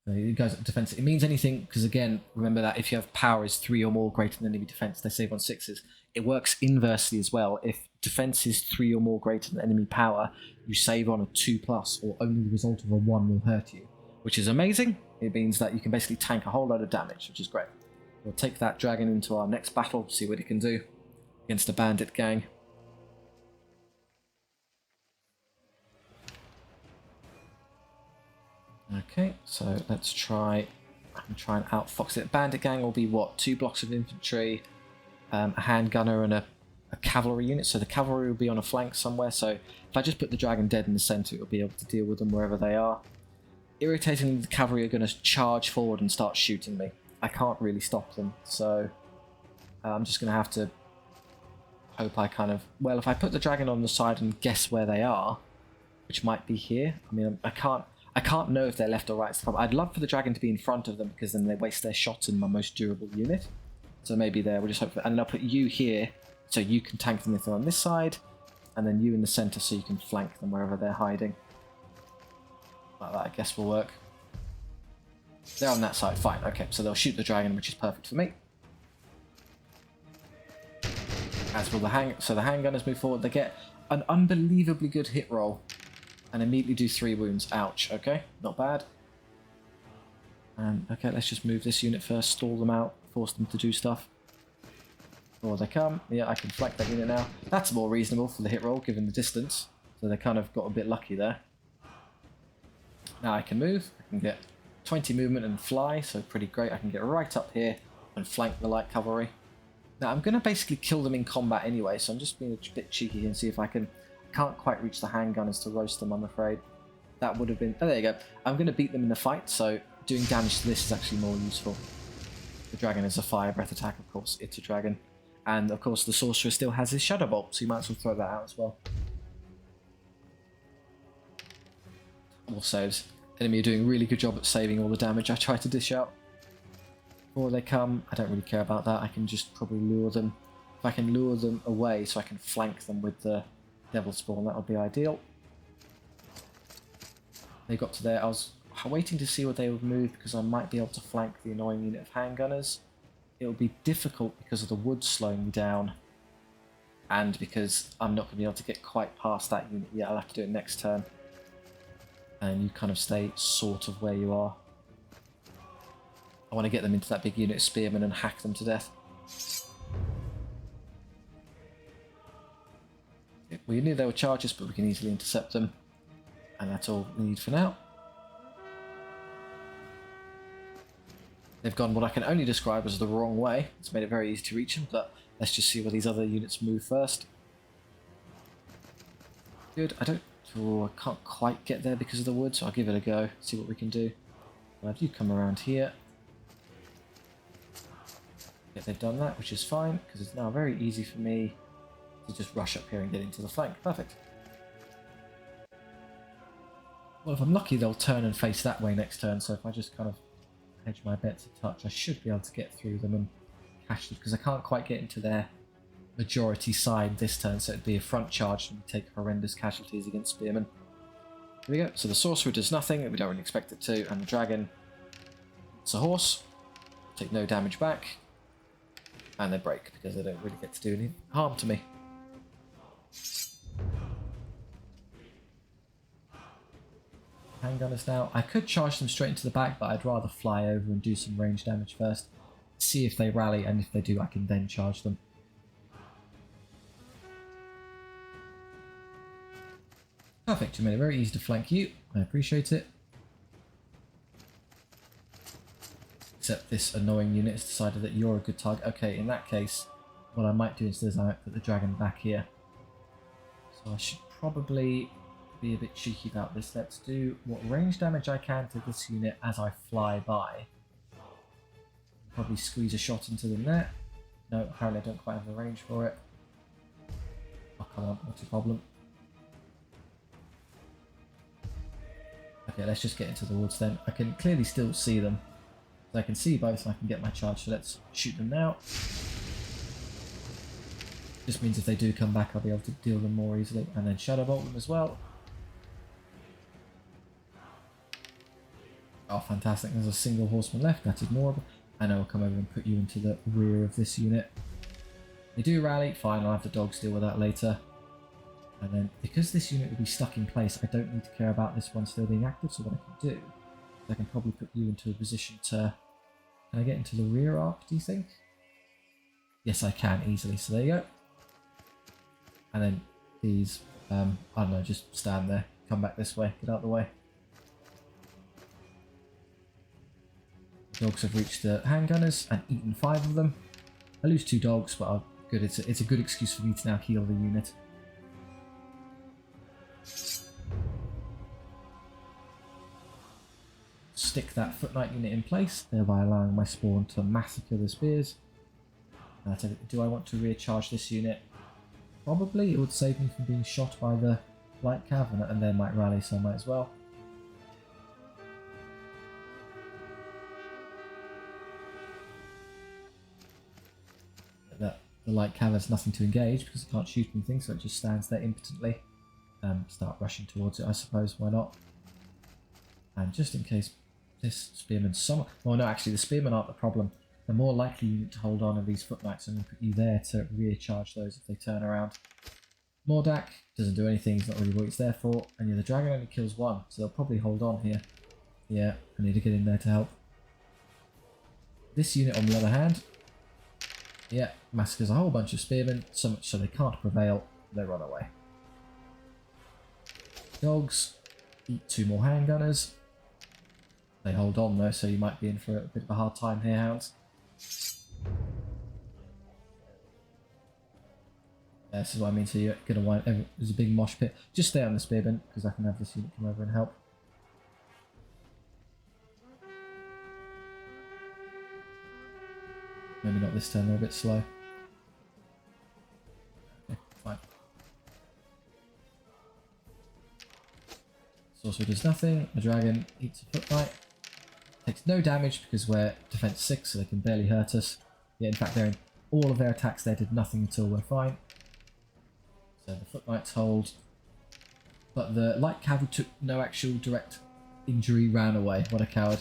Speaker 1: It goes up defense. It means anything, because again, remember that if you have power is 3 or more greater than enemy defense, they save on 6s. It works inversely as well. If defense is 3 or more greater than enemy power, you save on a 2+, or only the result of a 1 will hurt you, which is amazing. It means that you can basically tank a whole load of damage, which is great. We'll take that dragon into our next battle, see what it can do against a bandit gang. Okay, so let's try and outfox it. Bandit gang will be what? 2 blocks of infantry, a handgunner, and a cavalry unit. So the cavalry will be on a flank somewhere. So if I just put the dragon dead in the centre, it'll be able to deal with them wherever they are. Irritatingly, the cavalry are going to charge forward and start shooting me. I can't really stop them, so I'm just going to have to hope I kind of... Well, if I put the dragon on the side and guess where they are, which might be here. I mean, I can't know if they're left or right. I'd love for the dragon to be in front of them, because then they waste their shots in my most durable unit. So maybe there, we'll just hope for... And I'll put you here, so you can tank them if they're on this side, and then you in the centre so you can flank them wherever they're hiding. Like that, I guess, will work. They're on that side, fine, okay. So they'll shoot the dragon, which is perfect for me. As will the handgunners move forward. They get an unbelievably good hit roll, and immediately do 3 wounds. Ouch, okay, not bad. And okay, let's just move this unit first, stall them out, force them to do stuff. Before they come. Yeah, I can flank that unit now. That's more reasonable for the hit roll, given the distance. So they kind of got a bit lucky there. Now I can move. I can get 20 movement and fly, so pretty great. I can get right up here and flank the light cavalry. Now I'm going to basically kill them in combat anyway, so I'm just being a bit cheeky here and see if I can... Can't quite reach the handgunners to roast them, I'm afraid. That would have been... Oh, there you go. I'm going to beat them in the fight, so doing damage to this is actually more useful. The dragon is a fire breath attack, of course. It's a dragon. And, of course, the sorcerer still has his shadow bolt, so you might as well throw that out as well. All saves. Enemy are doing a really good job at saving all the damage I try to dish out. Before they come, I don't really care about that. I can just probably lure them. If I can lure them away so I can flank them with the Devil Spawn, that would be ideal. They got to there. I was waiting to see where they would move because I might be able to flank the annoying unit of handgunners. It will be difficult because of the wood slowing me down, and because I'm not going to be able to get quite past that unit yet. I'll have to do it next turn. And you kind of stay sort of where you are. I want to get them into that big unit of spearmen and hack them to death. We knew they were charges, but we can easily intercept them. And that's all we need for now. They've gone what I can only describe as the wrong way. It's made it very easy to reach them, but let's just see where these other units move first. Good. I can't quite get there because of the wood, so I'll give it a go, see what we can do. Well, if you come around here. Yeah, they've done that, which is fine, because it's now very easy for me to just rush up here and get into the flank. Perfect. Well, if I'm lucky, they'll turn and face that way next turn, so if I just kind of hedge my bets a touch, I should be able to get through them and catch them, because I can't quite get into their majority side this turn, so it'd be a front charge and we take horrendous casualties against spearmen. Here we go. So the sorcerer does nothing, we don't really expect it to, and the dragon, it's a horse, take no damage back, and they break because they don't really get to do any harm to me. Handgunners now. I could charge them straight into the back, but I'd rather fly over and do some range damage first. See if they rally, and if they do, I can then charge them. Perfect, you made it very easy to flank you. I appreciate it. Except this annoying unit has decided that you're a good target. Okay, in that case, what I might do instead is I might put the dragon back here. So I should probably be a bit cheeky about this. Let's do what range damage I can to this unit as I fly by. Probably squeeze a shot into them there. No, apparently I don't quite have the range for it. Oh, come on, what's the problem? Okay, let's just get into the woods then. I can clearly still see them. So I can see both and I can get my charge, so let's shoot them now. Just means if they do come back, I'll be able to deal them more easily. And then shadow bolt them as well. Oh, fantastic. There's a single horseman left. That's ignorable. And I will come over and put you into the rear of this unit. They do rally. Fine, I'll have the dogs deal with that later. And then, because this unit will be stuck in place, I don't need to care about this one still being active. So what I can do is I can probably put you into a position to... Can I get into the rear arc, do you think? Yes, I can easily. So there you go. And then these, I don't know, just stand there. Come back this way. Get out of the way. Dogs have reached the handgunners and eaten 5 of them. I lose 2 dogs, but good. It's a good excuse for me to now heal the unit. Stick that foot knight unit in place, thereby allowing my spawn to massacre the spears. Do I want to rear charge this unit? Probably. It would save me from being shot by the light cav, and they might rally, so I might as well. The light cav has nothing to engage because it can't shoot anything, so it just stands there impotently. Start rushing towards it, I suppose. Why not? And just in case this spearman... Well, no, actually, the spearmen aren't the problem. The more likely you need to hold on are these foot knights, and put you there to rear charge those if they turn around. Mordak doesn't do anything, he's not really what it's there for. And yeah, the dragon only kills 1, so they'll probably hold on here. Yeah, I need to get in there to help. This unit, on the other hand, yeah, massacres a whole bunch of spearmen, so much so they can't prevail, they run away. Dogs eat 2 more handgunners. They hold on though, so you might be in for a bit of a hard time here, hounds. This is what I mean, so you're going to wind... There's a big mosh pit. Just stay on the spearman, because I can have this unit come over and help. Maybe not this turn, they're a bit slow. Okay, fine. Sorcerer does nothing. The dragon eats a foot knight. Takes no damage because we're defense 6, so they can barely hurt us. Yeah, in fact, all of their attacks there did nothing until we're fine. So the foot knights hold. But the light cavalry took no actual direct injury, ran away. What a coward.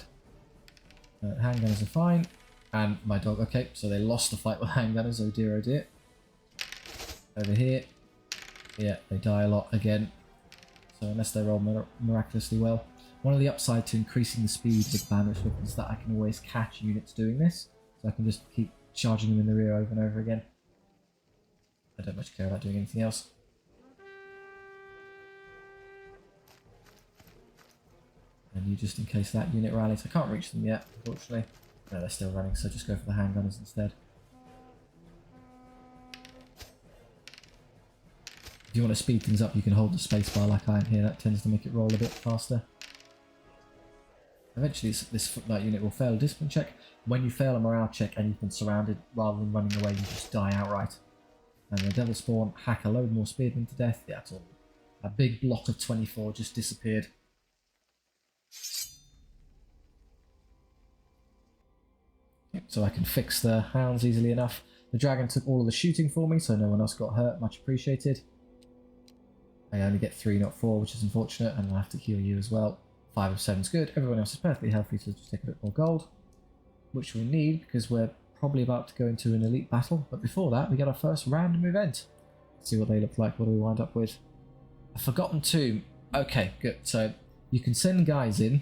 Speaker 1: Handgunners are fine. And my dog, okay, so they lost the fight with handgunners, oh dear, oh dear. Over here, yeah, they die a lot again. So unless they roll miraculously well. One of the upsides to increasing the speed with Banner's Whip is that I can always catch units doing this. So I can just keep charging them in the rear over and over again. I don't much care about doing anything else. And you just in case that unit rallies. I can't reach them yet, unfortunately. No, they're still running, so just go for the handgunners instead. If you want to speed things up, you can hold the spacebar like I am here. That tends to make it roll a bit faster. Eventually, this foot knight unit will fail a discipline check. When you fail a morale check and you've been surrounded, rather than running away, you just die outright. And the devil spawn hack a load more spearmen to death. Yeah, that's all. A big block of 24 just disappeared. So I can fix the hounds easily enough. The dragon took all of the shooting for me, so no one else got hurt. Much appreciated. I only get 3, not 4, which is unfortunate, and I'll have to heal you as well. 5 of 7 is good. Everyone else is perfectly healthy, so just take a bit more gold, which we need because we're probably about to go into an elite battle. But before that, we get our first random event. Let's see what they look like. What do we wind up with? A Forgotten Tomb. Okay, good. So you can send guys in.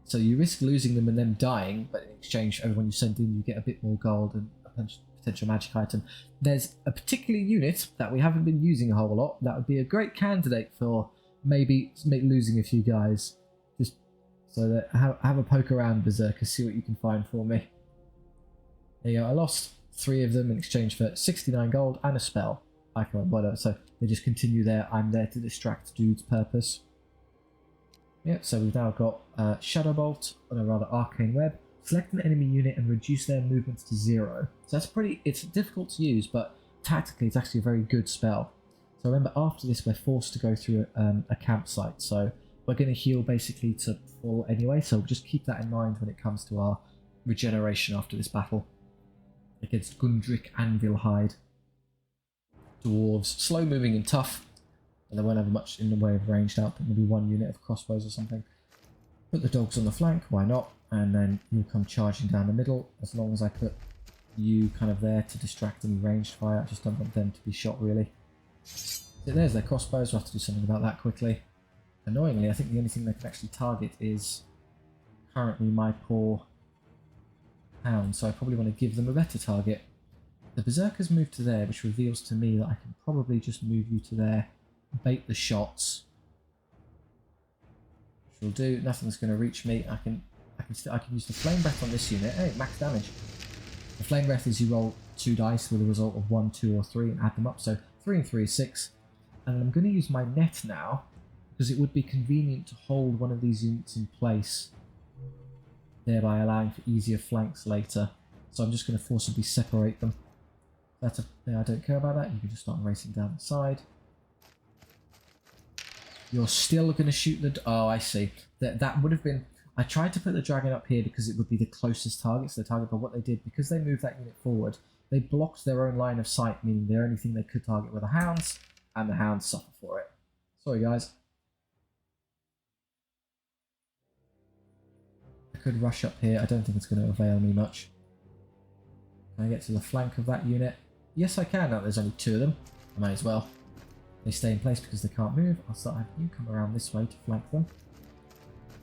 Speaker 1: So you risk losing them and them dying, but in exchange for everyone you send in, you get a bit more gold and a potential magic item. There's a particular unit that we haven't been using a whole lot. That would be a great candidate for maybe losing a few guys. Just so that have a poke around, Berserker, see what you can find for me. There you go. I lost 3 of them in exchange for 69 gold and a spell. I can't bother. So they just continue there. I'm there to distract dude's purpose. Yep, so we've now got Shadow Bolt, or rather Arcane Web. Select an enemy unit and reduce their movements to 0. So that's it's difficult to use, but tactically it's actually a very good spell. So remember, after this we're forced to go through a campsite, so we're going to heal basically to full anyway, so just keep that in mind when it comes to our regeneration after this battle. Against Gundrick and Vilhide. Dwarves, slow moving and tough. And they won't have much in the way of ranged output, maybe 1 unit of crossbows or something. Put the dogs on the flank, why not? And then you'll come charging down the middle, as long as I put you kind of there to distract any ranged fire. I just don't want them to be shot really. So there's their crossbows, we'll have to do something about that quickly. Annoyingly, I think the only thing they can actually target is currently my poor hound, so I probably want to give them a better target. The Berserkers moved to there, which reveals to me that I can probably just move you to there. Bait the shots, which will do. Nothing's going to reach me. I can use the flame breath on this unit. Hey, max damage. The flame breath is you roll 2 dice with a result of 1, 2, or 3 and add them up. So 3 and 3 is 6. And I'm going to use my net now because it would be convenient to hold one of these units in place, thereby allowing for easier flanks later. So I'm just going to forcibly separate them. I don't care about that. You can just start racing down the side. You're still going to shoot the... Oh, I see. That would have been... I tried to put the dragon up here because it would be the closest target to the target, but what they did, because they moved that unit forward, they blocked their own line of sight, meaning the only thing they could target were the hounds, and the hounds suffer for it. Sorry, guys. I could rush up here. I don't think it's going to avail me much. Can I get to the flank of that unit? Yes, I can. Now there's only 2 of them. I might as well. They stay in place because they can't move. I'll start having you come around this way to flank them.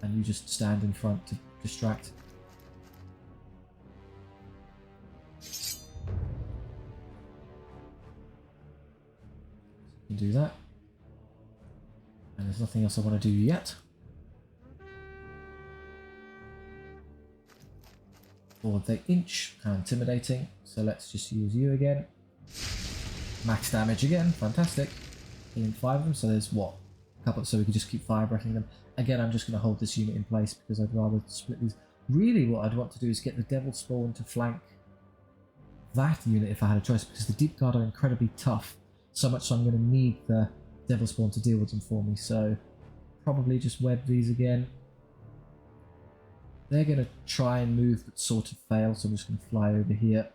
Speaker 1: And you just stand in front to distract. You can do that. And there's nothing else I want to do yet. Forward they inch. How intimidating. So let's just use you again. Max damage again. Fantastic. Killing 5 of them, so there's what? A couple, so we can just keep fire breathing them. Again, I'm just going to hold this unit in place because I'd rather split these. Really, what I'd want to do is get the Devil Spawn to flank that unit if I had a choice, because the Deep Guard are incredibly tough. So much so I'm going to need the Devil Spawn to deal with them for me. So probably just web these again. They're going to try and move but sort of fail, so I'm just going to fly over here.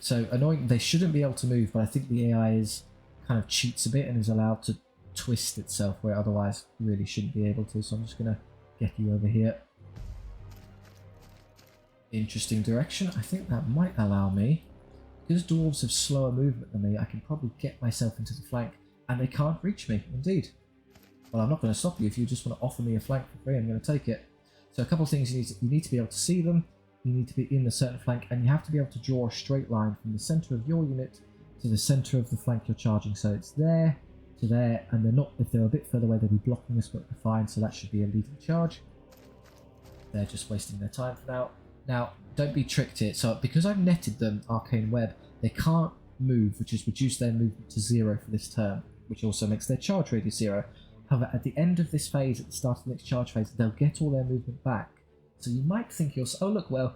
Speaker 1: So annoying, they shouldn't be able to move, but I think the AI is kind of cheats a bit and is allowed to twist itself where otherwise really shouldn't be able to, so I'm just going to get you over here. Interesting direction. I think that might allow me, because dwarves have slower movement than me, I can probably get myself into the flank and they can't reach me, indeed. Well, I'm not going to stop you. If you just want to offer me a flank for free, I'm going to take it. So a couple of things you need to be able to see them, you need to be in a certain flank, and you have to be able to draw a straight line from the center of your unit to the center of the flank you're charging. So it's there to there, and they're not, if they're a bit further away, they'll be blocking this, but they're fine, so that should be a lethal charge. They're just wasting their time for now. Now, don't be tricked here. So because I've netted them Arcane Web, they can't move, which has reduced their movement to 0 for this turn, which also makes their charge radius 0. However, at the end of this phase, at the start of the next charge phase, they'll get all their movement back. So you might think oh look, well,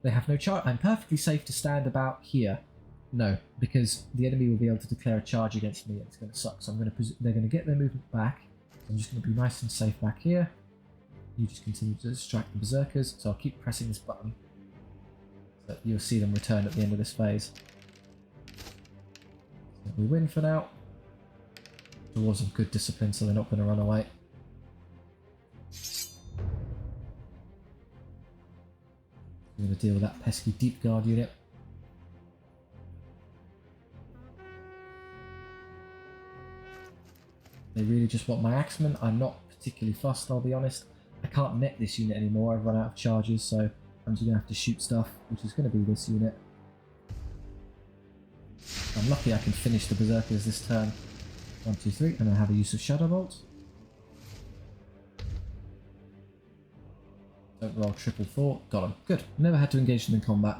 Speaker 1: they have no charge. I'm perfectly safe to stand about here. No, because the enemy will be able to declare a charge against me and it's going to suck. So they're going to get their movement back. I'm just going to be nice and safe back here. You just continue to distract the berserkers. So I'll keep pressing this button. So you'll see them return at the end of this phase. So we win for now. Dwarves have good discipline, so they're not going to run away. I'm going to deal with that pesky deep guard unit. They really just want my axemen. I'm not particularly fussed, I'll be honest. I can't net this unit anymore. I've run out of charges, so I'm just going to have to shoot stuff, which is going to be this unit. I'm lucky I can finish the berserkers this turn. 1, 2, 3, and I have a use of Shadow Bolt. Don't roll 444. Got him. Good. Never had to engage them in combat.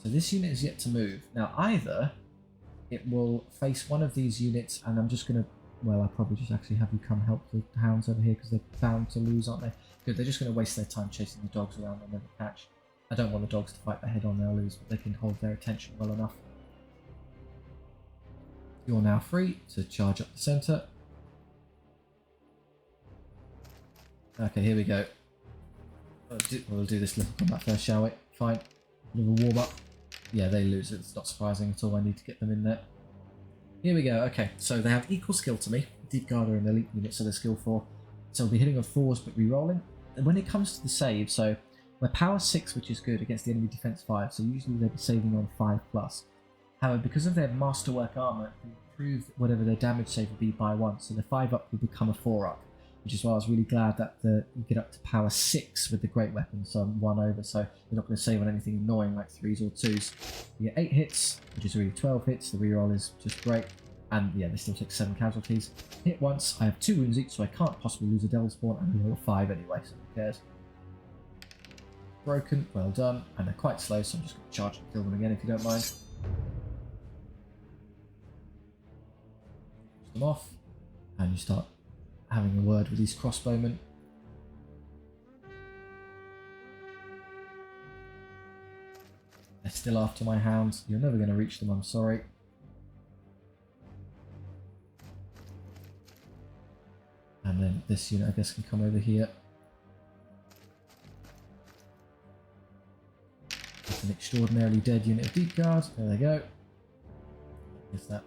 Speaker 1: So this unit is yet to move. Now either it will face one of these units, and I'm just going to, well, I'll probably just actually have you come help the hounds over here because they're bound to lose, aren't they? Good. They're just going to waste their time chasing the dogs around and never catch. I don't want the dogs to fight their head on, they'll lose, but they can hold their attention well enough. You're now free to charge up the centre. Okay, here we go. We'll do this little combat first, shall we? Fine. Little warm up. Yeah, they lose. It's not surprising at all. I need to get them in there. Here we go. Okay, so they have equal skill to me. Deep Guard are an elite unit, so they're skill 4. So we'll be hitting on 4s but re-rolling. And when it comes to the save, so we're power 6, which is good against the enemy defense 5. So usually they'll be saving on 5+. However, because of their masterwork armor, they improve whatever their damage save will be by 1. So the 5 up will become a 4 up, which is why I was really glad that you get up to power 6 with the great weapon, so I'm 1 over. So you're not going to save on anything annoying like 3s or 2s. You get 8 hits, which is really 12 hits. The reroll is just great. And yeah, they still take 7 casualties. Hit once, I have 2 wounds each, so I can't possibly lose a Devil Spawn, and we roll 5 anyway, so who cares. Broken, well done. And they're quite slow, so I'm just going to charge and kill them again if you don't mind. Them off, and you start having a word with these crossbowmen. They're still after my hounds. You're never going to reach them, I'm sorry. And then this unit, I guess, can come over here. It's an extraordinarily dead unit of Deep Guard. There they go. Is that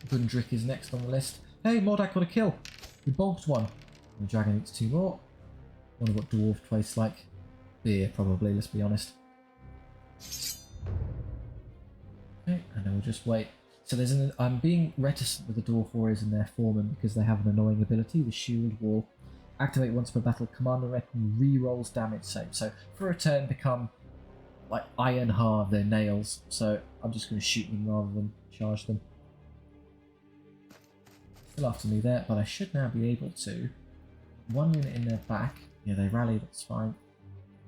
Speaker 1: Gundrick is next on the list. Hey, Mordak got a kill. We bonked one. And the dragon eats 2 more. Wonder what dwarf tastes like. Beer, probably, let's be honest. Okay, and then we'll just wait. So I'm being reticent with the dwarf warriors and their foreman because they have an annoying ability, the shield wall. Activate once per battle, commander weapon re-rolls damage save. So for a turn become like iron hard, their nails. So I'm just going to shoot them rather than charge them. Still after me there, but I should now be able to. 1 unit in their back. Yeah, they rally, that's fine.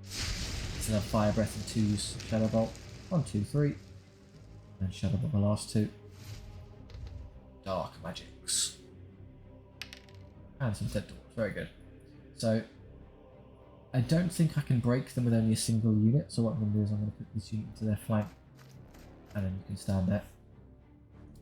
Speaker 1: Still have Fire Breath and 2 use Shadow Bolt. 1, 2, 3. And Shadow Bolt the last 2. Dark Magics. And some Dead Dwarves, very good. So, I don't think I can break them with only a single unit, so what I'm going to do is I'm going to put this unit into their flank. And then you can stand there.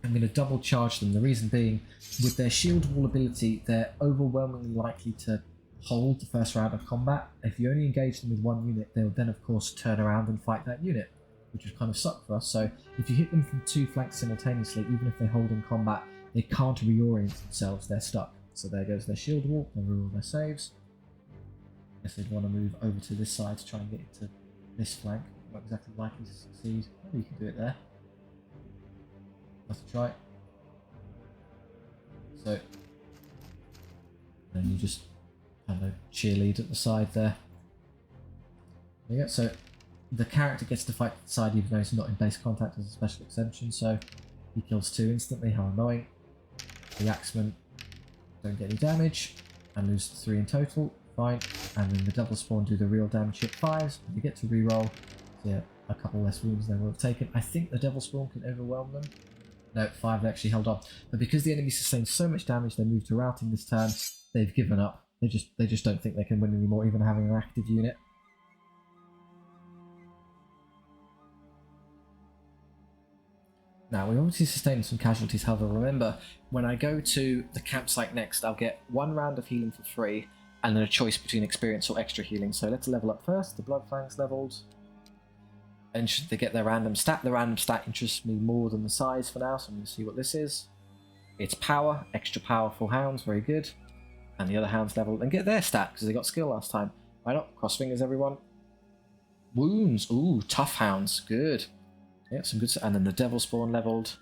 Speaker 1: I'm going to double charge them. The reason being, with their shield wall ability, they're overwhelmingly likely to hold the first round of combat. If you only engage them with one unit, they'll then of course turn around and fight that unit, which would kind of suck for us. So if you hit them from two flanks simultaneously, even if they hold in combat, they can't reorient themselves, they're stuck. So there goes their shield wall, they reroll their saves. I guess they'd want to move over to this side to try and get into this flank. Not exactly likely to succeed. Maybe you can do it there. Let's try. So then you just kind of cheerlead at the side there. There you go. So the character gets to fight the side even though he's not in base contact as a special exemption, so he kills 2 instantly. How annoying. The axemen don't get any damage and lose 3 in total. Fine. And then the double spawn do the real damage hit 5s. You get to reroll. So yeah, a couple less wounds than we'll have taken. I think the devil spawn can overwhelm them. No, 5 they actually held on. But because the enemy sustained so much damage, they moved to routing this turn. They've given up. They just don't think they can win anymore, even having an active unit. Now, we obviously sustained some casualties, however, remember, when I go to the campsite next, I'll get 1 round of healing for free, and then a choice between experience or extra healing. So let's level up first. The blood fang's leveled. And should they get their random stat? The random stat interests me more than the size for now, so I'm going to see what this is. It's power, extra powerful hounds, very good. And the other hounds leveled and get their stat, because they got skill last time. Why not? Cross fingers, everyone. Wounds, ooh, tough hounds, good. Yeah, some good. And then the devil spawn leveled.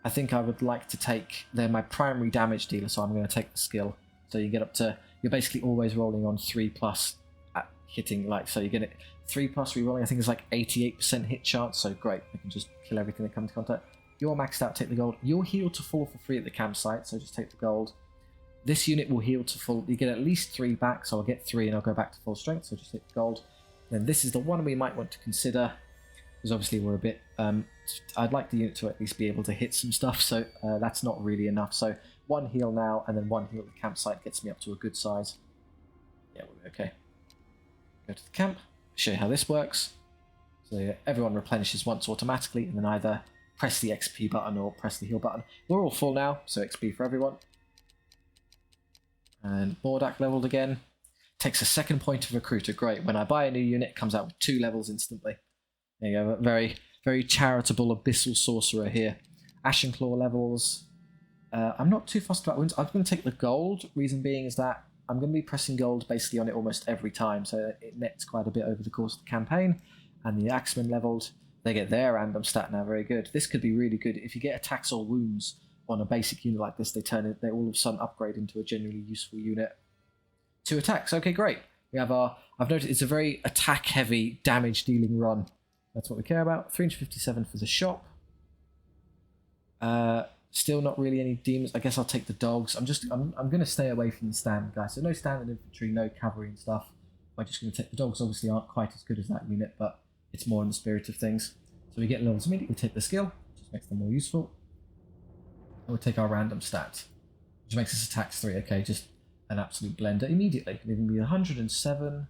Speaker 1: I think I would like to take, they're my primary damage dealer, so I'm going to take the skill. So you get up to, you're basically always rolling on 3+ at hitting, like, so you get it 3+ rerolling, I think it's like 88% hit chance, so great, we can just kill everything that comes into contact. You're maxed out, take the gold. You're healed to full for free at the campsite, so just take the gold. This unit will heal to full, you get at least 3 back, so I'll get 3 and I'll go back to full strength, so just take the gold. Then this is the one we might want to consider, because obviously we're a bit, I'd like the unit to at least be able to hit some stuff, so that's not really enough. So 1 heal now, and then 1 heal at the campsite gets me up to a good size. Yeah, we'll be okay. Go to the camp, show you how this works. So yeah, everyone replenishes once automatically, and then either press the XP button or press the heal button. We're all full now, so XP for everyone. And Bordak leveled again. Takes a 2nd point of recruiter, great. When I buy a new unit, it comes out with 2 levels instantly. There you go, very, very charitable Abyssal Sorcerer here. Ashen Claw levels. I'm not too fussed about wounds. I'm going to take the gold. Reason being is that I'm going to be pressing gold basically on it almost every time, so it nets quite a bit over the course of the campaign. And the Axemen leveled. They get their random stat now, very good. This could be really good. If you get attacks or wounds on a basic unit like this, they all of a sudden upgrade into a genuinely useful unit. 2 attacks, okay, great. We have our, I've noticed it's a very attack-heavy, damage-dealing run. That's what we care about. 357 for the shop. Still not really any demons. I guess I'll take the dogs. I'm going to stay away from the standard guys. So no standard infantry, no cavalry and stuff. I'm just going to take the dogs. Obviously aren't quite as good as that unit, but it's more in the spirit of things. So we get levels immediately. We take the skill, just makes them more useful. And we'll take our random stat, which makes us attacks 3. Okay, just an absolute blender immediately. Leaving me 107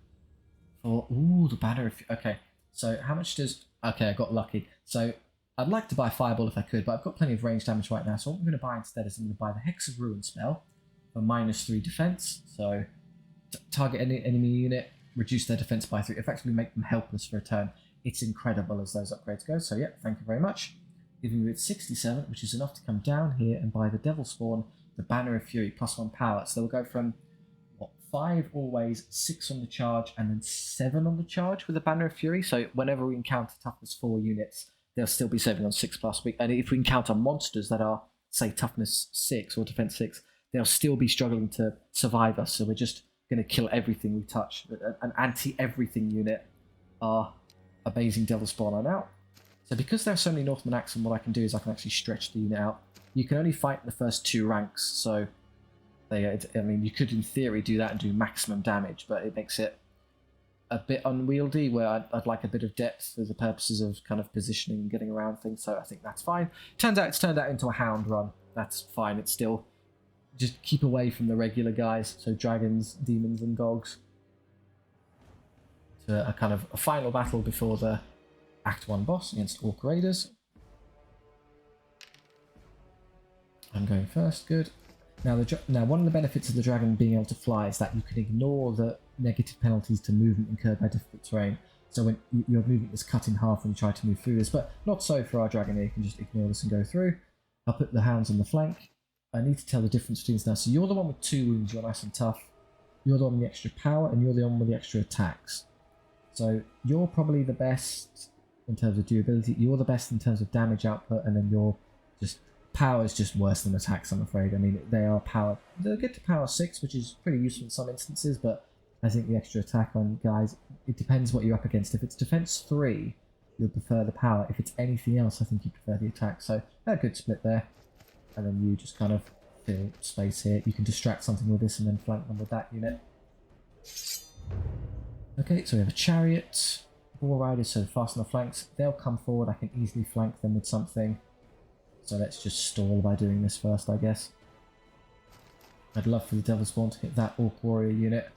Speaker 1: for, ooh, the banner of, okay. So how much does, okay, I got lucky. So I'd like to buy Fireball if I could, but I've got plenty of range damage right now. So what I'm going to buy instead is I'm going to buy the Hex of Ruin spell for -3 defense. So target any enemy unit, reduce their defense by 3, effectively make them helpless for a turn. It's incredible as those upgrades go. So yeah, thank you very much. Leaving me with 67, which is enough to come down here and buy the Devil Spawn, the Banner of Fury, +1 power. So they'll go from, what, 5 always, 6 on the charge, and then 7 on the charge with the Banner of Fury. So whenever we encounter toughness 4 units, they'll still be saving on 6+. And if we encounter monsters that are, say, toughness 6 or defense 6, they'll still be struggling to survive us. So we're just going to kill everything we touch. An anti-everything unit are amazing Devil Spawn are out. So because there are so many Northman Axemen, what I can do is I can actually stretch the unit out. You can only fight in the first 2 ranks, so I mean, you could in theory do that and do maximum damage, but it makes it a bit unwieldy, where I'd like a bit of depth for the purposes of kind of positioning and getting around things, so I think that's fine. Turns out it's turned out into a hound run. That's fine. It's still just keep away from the regular guys, so dragons, demons, and dogs. To a kind of a final battle before the Act 1 boss against Orc Raiders. I'm going first, good. Now, now one of the benefits of the dragon being able to fly is that you can ignore the negative penalties to movement incurred by difficult terrain. So when your movement is cut in half when you try to move through this, but not so for our dragon here. You can just ignore this and go through. I'll put the hounds on the flank. I need to tell the difference between this now. So you're the one with 2 wounds, you're nice and tough. You're the one with the extra power, and you're the one with the extra attacks. So you're probably the best in terms of durability. You're the best in terms of damage output, and then you're just... Power is just worse than attacks, I'm afraid. I mean, they are power... They'll get to power 6, which is pretty useful in some instances, but I think the extra attack on guys, it depends what you're up against. If it's defense 3, you'll prefer the power. If it's anything else, I think you prefer the attack. So, a good split there. And then you just kind of fill space here. You can distract something with this and then flank them with that unit. Okay, so we have a chariot. War riders, so fast on the flanks. They'll come forward. I can easily flank them with something. So let's just stall by doing this first, I guess. I'd love for the Devil's Spawn to hit that Orc Warrior unit.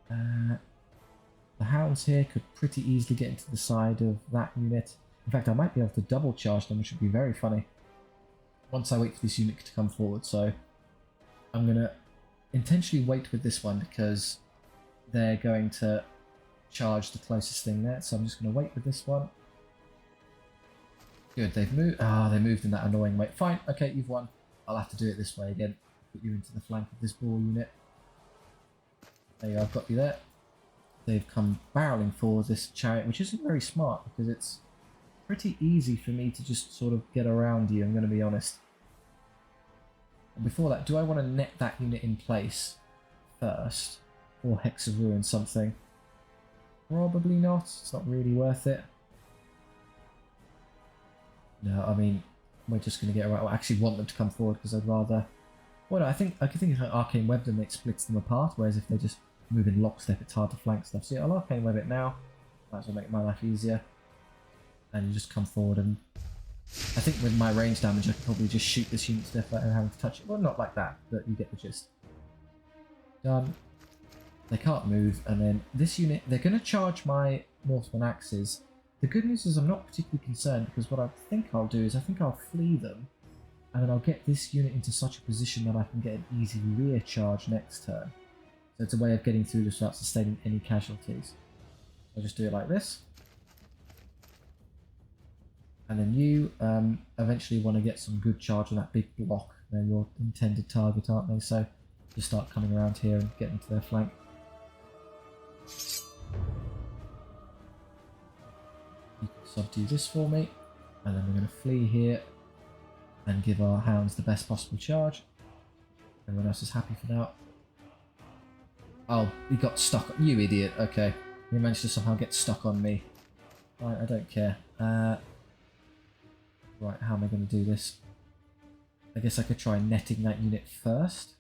Speaker 1: The Hounds here could pretty easily get into the side of that unit. In fact, I might be able to double charge them, which would be very funny. Once I wait for this unit to come forward, so I'm going to intentionally wait with this one because they're going to charge the closest thing there. So I'm just going to wait with this one. Good, they've moved. Ah, they moved in that annoying way. Fine, okay, you've won. I'll have to do it this way again. Put you into the flank of this ball unit. There you go, I've got you there. They've come barreling for this chariot, which isn't very smart because it's pretty easy for me to just sort of get around you, I'm going to be honest. And before that, do I want to net that unit in place first? Or Hex of Ruin something? Probably not. It's not really worth it. No, I mean, we're just going to get around. I actually want them to come forward because I'd rather... Well, no, I think if I Arcane Web them, it splits them apart, whereas if they just move in lockstep, it's hard to flank stuff. So yeah, I'll Arcane Web it now. Might as well make my life easier. And you just come forward and... I think with my range damage, I could probably just shoot this unit to death without having to touch it. Well, not like that, but you get the gist. Done. They can't move, and then this unit, they're going to charge my Northman Axes. The good news is I'm not particularly concerned because what I think I'll do is I think I'll flee them and then I'll get this unit into such a position that I can get an easy rear charge next turn. So it's a way of getting through this without sustaining any casualties. I'll just do it like this. And then you eventually want to get some good charge on that big block. They're your intended target, aren't they? So just start coming around here and getting to their flank. You can subdue this for me, and then we're going to flee here and give our hounds the best possible charge. Everyone else is happy for now. Oh, he got stuck. You idiot. Okay. You managed to somehow get stuck on me. Right, I don't care. Right, how am I going to do this? I guess I could try netting that unit first.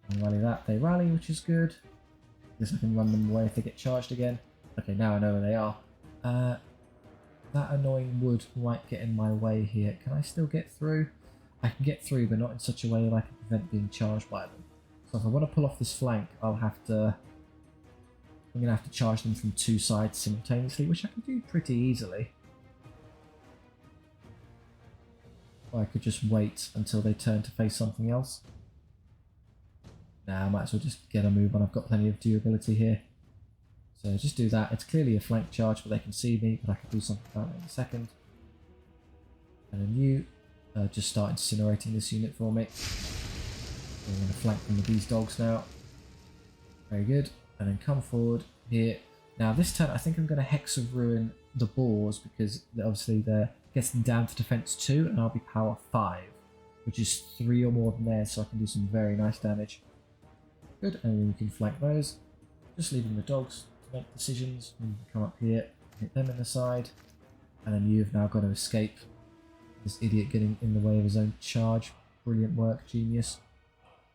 Speaker 1: And rally that. They rally, which is good. Guess I can run them away if they get charged again. Okay, now I know where they are. That annoying wood might get in my way here. Can I still get through? I can get through, but not in such a way that I can prevent being charged by them. So if I want to pull off this flank, I'll have to... I'm going to have to charge them from two sides simultaneously, which I can do pretty easily. Or I could just wait until they turn to face something else. Nah, I might as well just get a move on. I've got plenty of durability here. So just do that. It's clearly a flank charge, but they can see me, but I can do something about it in a second. And then you just start incinerating this unit for me. So I'm going to flank them with these dogs now. Very good. And then come forward here. Now this turn I think I'm going to Hex of Ruin the boars because obviously they're gets them down to defense 2 and I'll be power 5, which is 3 or more than theirs, so I can do some very nice damage. Good, and then you can flank those. Just leaving the dogs to make decisions. And you can come up here, hit them in the side, and then you've now got to escape this idiot getting in the way of his own charge. Brilliant work, genius.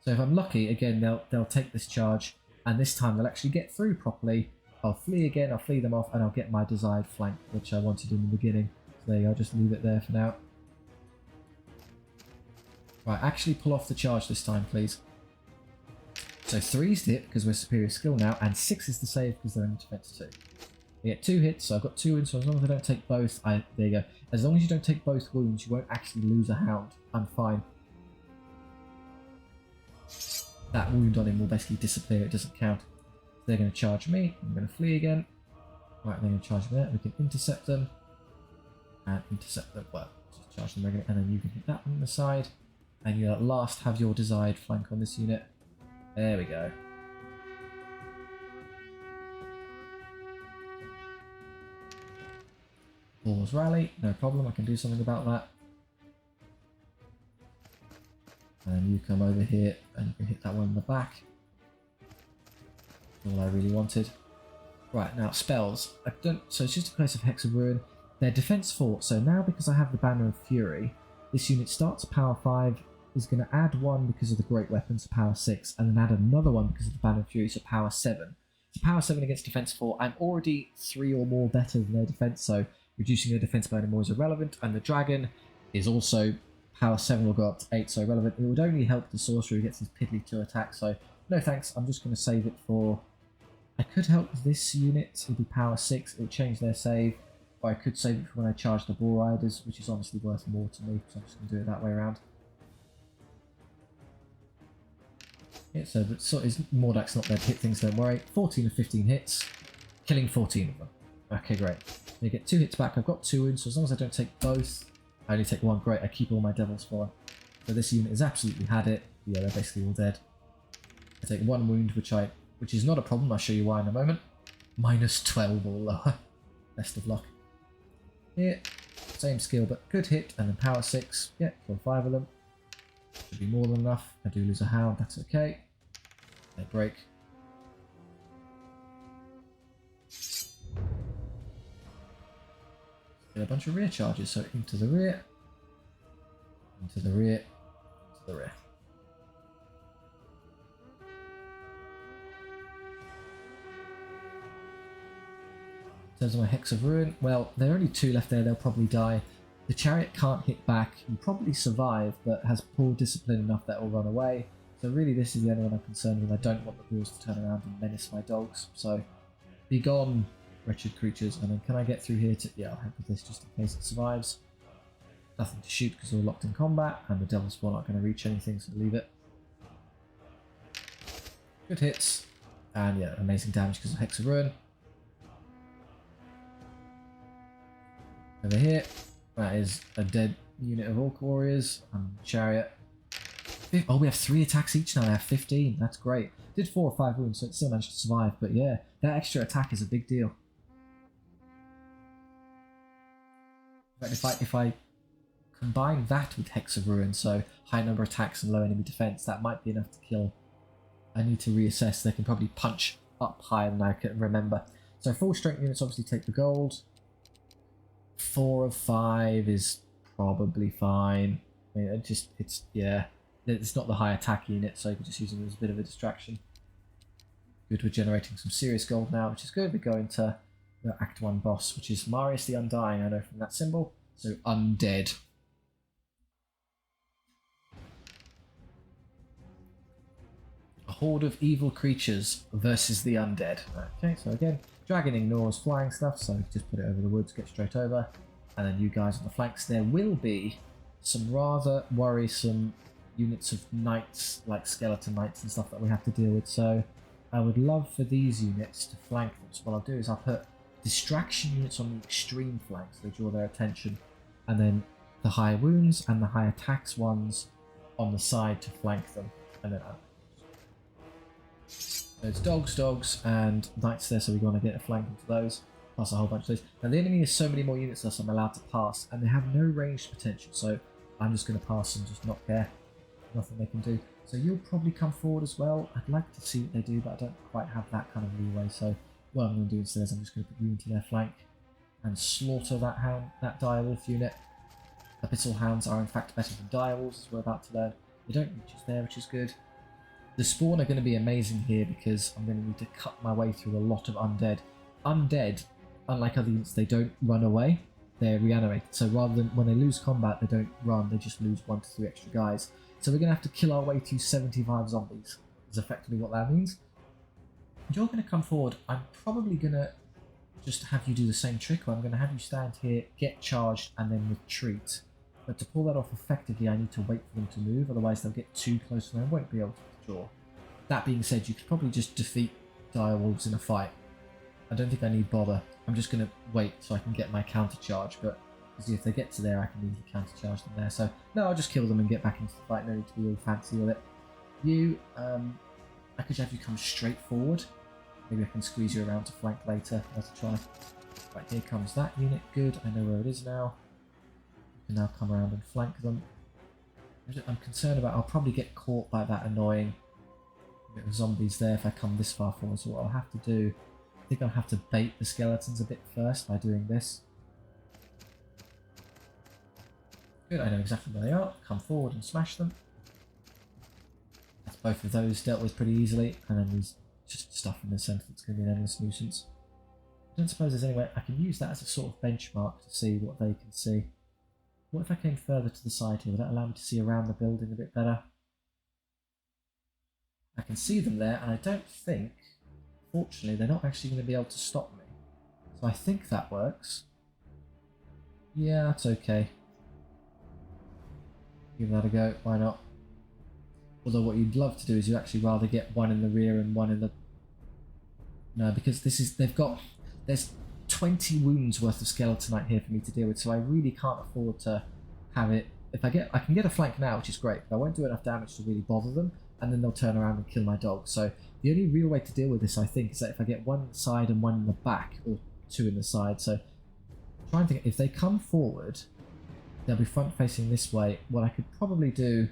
Speaker 1: So if I'm lucky, again they'll take this charge, and this time they'll actually get through properly. I'll flee again, I'll flee them off, and I'll get my desired flank, which I wanted in the beginning. So there you go, I'll just leave it there for now. Right, actually pull off the charge this time, please. So 3's the hit because we're superior skill now, and 6 is the save because they're in defense 2. I get 2 hits, so I've got 2 wounds, so as long as I don't take both, there you go. As long as you don't take both wounds, you won't actually lose a hound. I'm fine. That wound on him will basically disappear, it doesn't count. They're going to charge me, I'm going to flee again. Right, they're going to charge me there, we can intercept them. And intercept them, well, just charge them regularly, and then you can hit that one on the side. And you'll at last have your desired flank on this unit. There we go. Pause rally, no problem, I can do something about that. And you come over here and you can hit that one in the back. All I really wanted. Right, now spells. So it's just a case of Hex of Ruin. They're defense 4, so now because I have the Banner of Fury, this unit starts at power 5, is going to add 1 because of the Great Weapons to power 6, and then add another one because of the Banner of Fury, so power 7. So power 7 against defense 4, I'm already 3 or more better than their defense, so reducing their defense by any more is irrelevant, and the Dragon is also power 7 will go up to 8, so irrelevant. It would only help the Sorcerer who gets his piddly 2 attacks, so no thanks, I'm just going to save it for... I could help this unit, it would be power 6, it would change their save, or I could save it for when I charge the Bull Riders, which is honestly worth more to me, so I'm just going to do it that way around. Yeah, so Mordak's not there to hit things, don't worry. 14 of 15 hits, killing 14 of them. Okay, great. You get 2 hits back, I've got 2 wounds, so as long as I don't take both, I only take 1, great, I keep all my Devils for. So this unit has absolutely had it. Yeah, they're basically all dead. I take 1 wound, which is not a problem, I'll show you why in a moment. Minus 12 or lower. Best of luck. Here, same skill, but good hit, and then power 6. Yeah, kill 5 of them. Should be more than enough. I do lose a hound, that's okay. They break. Get a bunch of rear charges, so into the rear, into the rear, into the rear. In terms of my Hex of Ruin, well, there are only 2 left there, they'll probably die. The Chariot can't hit back, you probably survive, but has poor discipline enough that will run away. So really this is the only one I'm concerned with. I don't want the Bulls to turn around and menace my dogs. So, be gone, wretched creatures. And then can I get through here to... Yeah, I'll help with this just in case it survives. Nothing to shoot because we're locked in combat, and the Devil Spawn aren't going to reach anything, so leave it. Good hits. And yeah, amazing damage because of Hex of Ruin. Over here, that is a dead unit of Orc Warriors and Chariot. Oh, we have 3 attacks each now. I have 15. That's great. Did 4 or 5 wounds, so it still managed to survive. But yeah, that extra attack is a big deal. In fact, if I combine that with Hex of Ruin, so high number of attacks and low enemy defense, that might be enough to kill. I need to reassess. They can probably punch up higher than I can remember. So full strength units obviously take the gold. 4 of 5 is probably fine. I mean, it's not the high attack unit, so you can just use them as a bit of a distraction. Good, we're generating some serious gold now, which is good. We're going to the Act 1 boss, which is Marius the Undying, I know from that symbol. So, undead. A horde of evil creatures versus the undead. Okay, so again, Dragon ignores flying stuff, so just put it over the woods, get straight over. And then you guys on the flanks. There will be some rather worrisome units of knights, like skeleton knights and stuff that we have to deal with. So I would love for these units to flank them. So what I'll do is I'll put distraction units on the extreme flanks, so they draw their attention. And then the high wounds and the high attacks ones on the side to flank them. And then there's dogs, and knights there, so we're going to get a flank into those, plus a whole bunch of those. Now the enemy has so many more units that I'm allowed to pass, and they have no ranged potential, so I'm just going to pass and just not care. Nothing they can do. So you'll probably come forward as well. I'd like to see what they do, but I don't quite have that kind of leeway, so what I'm going to do instead is I'm just going to put you into their flank and slaughter that hound, that direwolf unit. Abyssal hounds are in fact better than direwolves, as we're about to learn. They don't reach us there, which is good. The spawn are going to be amazing here because I'm going to need to cut my way through a lot of undead. Undead, unlike other units, they don't run away, they're reanimated. So rather than when they lose combat, they don't run, they just lose 1 to 3 extra guys. So we're going to have to kill our way to 75 zombies, is effectively what that means. And you're going to come forward. I'm probably going to just have you do the same trick, where I'm going to have you stand here, get charged, and then retreat. But to pull that off effectively, I need to wait for them to move, otherwise they'll get too close and I won't be able to withdraw. That being said, you could probably just defeat direwolves in a fight. I don't think I need bother. I'm just going to wait so I can get my counter charge, but if they get to there, I can easily counter charge them there. So, no, I'll just kill them and get back into the fight. No need to be all fancy with it. You, I could have you come straight forward. Maybe I can squeeze you around to flank later. Let's try. Right, here comes that unit. Good, I know where it is now. You can now come around and flank them. I'm concerned about, I'll probably get caught by that annoying bit of zombies there if I come this far forward. So what I'll have to do, I think I'll have to bait the skeletons a bit first by doing this. Good, I know exactly where they are. Come forward and smash them. That's both of those dealt with pretty easily. And then there's just stuff in the centre that's going to be an endless nuisance. I don't suppose there's any way I can use that as a sort of benchmark to see what they can see. What if I came further to the side here? Would that allow me to see around the building a bit better? I can see them there, and I don't think, fortunately, they're not actually going to be able to stop me. So I think that works. Yeah, that's okay. Give that a go, why not? Although what you'd love to do is you actually rather get one in the rear and one in the... No, because this is... There's 20 wounds worth of skeletonite here for me to deal with, so I really can't afford to have it... I can get a flank now, which is great, but I won't do enough damage to really bother them, and then they'll turn around and kill my dog. So the only real way to deal with this, I think, is that if I get one in the side and one in the back, or two in the side, so try and think, if they come forward, they'll be front facing this way. What I could probably do,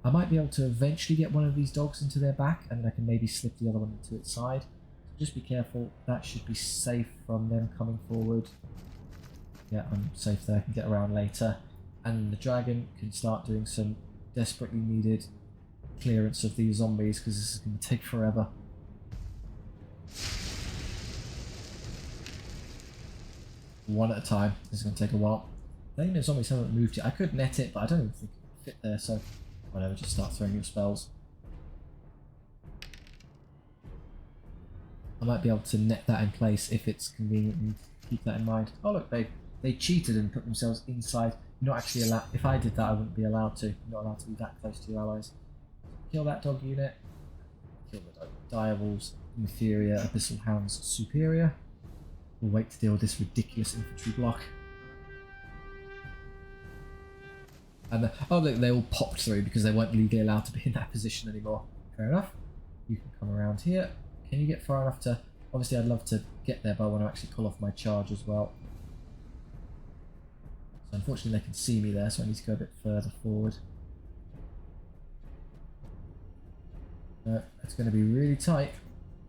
Speaker 1: I might be able to eventually get one of these dogs into their back, and then I can maybe slip the other one into its side. So just be careful, that should be safe from them coming forward. Yeah, I'm safe there, I can get around later. And the dragon can start doing some desperately needed clearance of these zombies, because this is going to take forever. One at a time, this is going to take a while. I think the zombies haven't moved yet. I could net it, but I don't even think it would fit there, so whatever, just start throwing your spells. I might be able to net that in place if it's convenient, and keep that in mind. Oh look, they cheated and put themselves inside. You're not actually allowed. If I did that, I wouldn't be allowed to. You're not allowed to be that close to your allies. Kill that dog unit. Kill the direwolves inferior, abyssal hounds superior. We'll wait to deal with this ridiculous infantry block. And oh look, they all popped through because they weren't legally allowed to be in that position anymore. Fair enough. You can come around here. Can you get far enough to... Obviously I'd love to get there, but I want to actually pull off my charge as well. So unfortunately they can see me there, so I need to go a bit further forward. No, it's going to be really tight,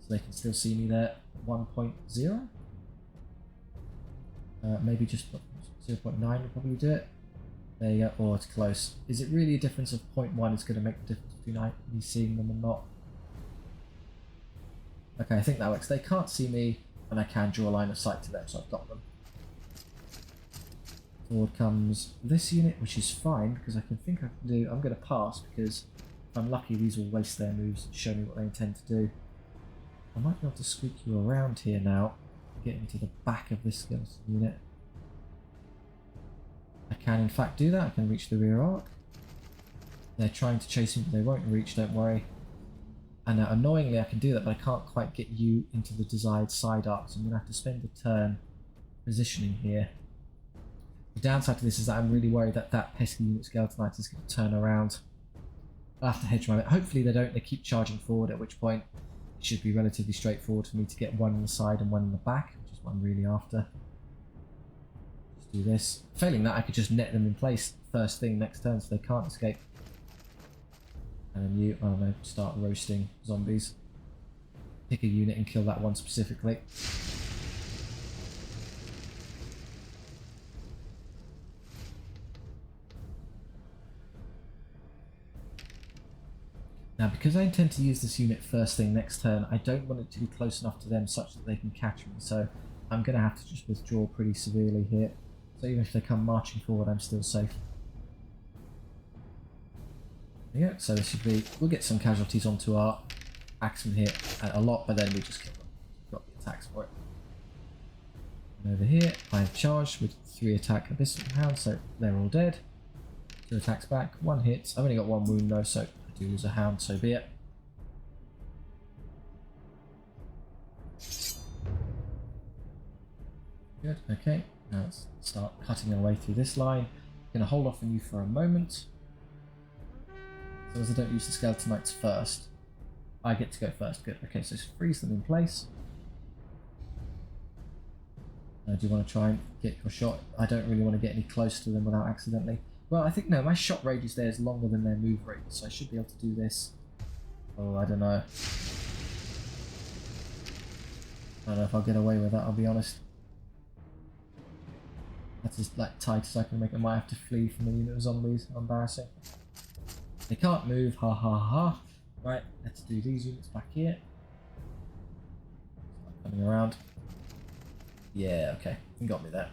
Speaker 1: so they can still see me there. 1.0? Maybe just 0.9 will probably do it. There you go. Oh, it's close. Is it really a difference of 0.1 is going to make the difference between me seeing them and not? Okay, I think that works. They can't see me, and I can draw a line of sight to them, so I've got them. Forward comes this unit, which is fine, because I can think I can do... I'm going to pass, because if I'm lucky, these will waste their moves and show me what they intend to do. I might be able to squeak you around here now, get into the back of this skeleton unit. I can in fact do that. I can reach the rear arc. They're trying to chase me, but they won't reach, don't worry. And now annoyingly I can do that, but I can't quite get you into the desired side arc, so I'm going to have to spend a turn positioning here. The downside to this is that I'm really worried that that pesky unit skeletonite is going to turn around. I'll have to hedge my bet. Hopefully they don't, they keep charging forward, at which point it should be relatively straightforward for me to get one on the side and one in the back, which is what I'm really after. Just do this. Failing that, I could just net them in place first thing next turn so they can't escape. And then you, I don't know, start roasting zombies. Pick a unit and kill that one specifically. Now, because I intend to use this unit first thing next turn, I don't want it to be close enough to them such that they can catch me, so I'm going to have to just withdraw pretty severely here. So even if they come marching forward, I'm still safe. There you go, so this should be... We'll get some casualties onto our axemen here, a lot, but then we just kill them. We've got the attacks for it. And over here, I've charged with 3 attack Abyssal Hounds, so they're all dead. 2 attacks back, 1 hit. I've only got 1 wound though, so I do lose a Hound, so be it. Good, okay. Now let's start cutting our way through this line. I'm going to hold off on you for a moment. So as I don't use the Skeleton Knights first, I get to go first. Good, okay, so freeze them in place. Do you want to try and get your shot? I don't really want to get any close to them without accidentally. Well, I think, no, my shot radius there is longer than their move radius, so I should be able to do this. Oh, I don't know. I don't know if I'll get away with that, I'll be honest. That's just like tight so I can make it. I might have to flee from a unit of zombies. Embarrassing. They can't move, ha ha ha. Right, let's do these units back here. Coming around. Yeah, okay. You got me there.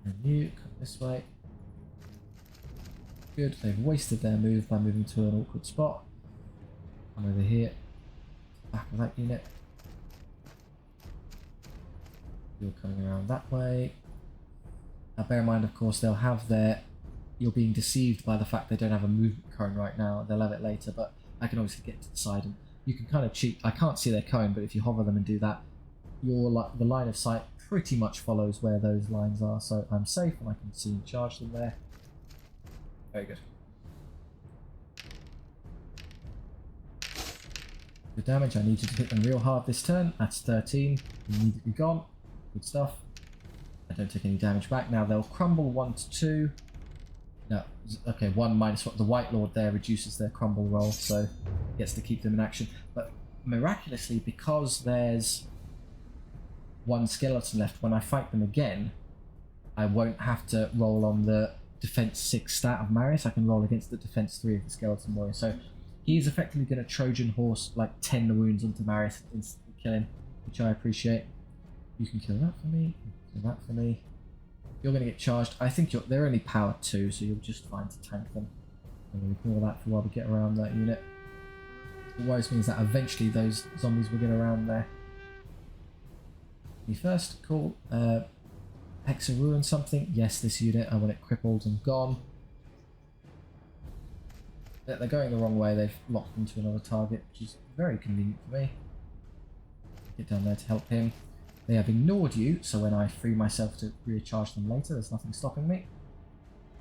Speaker 1: And you come this way. Good. They've wasted their move by moving to an awkward spot. Come over here. Back of that unit. You're coming around that way. Now bear in mind, of course, they'll have their... You're being deceived by the fact they don't have a movement cone right now. They'll have it later, but I can obviously get to the side and you can kind of cheat. I can't see their cone, but if you hover them and do that, the line of sight pretty much follows where those lines are, so I'm safe and I can see and charge them there. Very good. Good damage. I need you to hit them real hard this turn. That's 13. Immediately gone. Good stuff. I don't take any damage back. Now they'll crumble 1 to 2. No, okay, 1 minus what the White Lord there reduces their crumble roll, so gets to keep them in action. But miraculously, because there's 1 skeleton left, when I fight them again, I won't have to roll on the defense 6 stat of Marius. I can roll against the defense 3 of the skeleton warrior. So he's effectively going to Trojan horse like 10 wounds onto Marius and instantly kill him, which I appreciate. You can kill that for me. Kill that for me. You're going to get charged. I think they're only power 2, so you're just fine to tank them. I'm going to ignore that for while we get around that unit. What worries me is that eventually those zombies will get around there. Me first, cool. Hexa ruin something. Yes, this unit. I want it crippled and gone. They're going the wrong way. They've locked into another target, which is very convenient for me. Get down there to help him. They have ignored you, so when I free myself to recharge them later, there's nothing stopping me.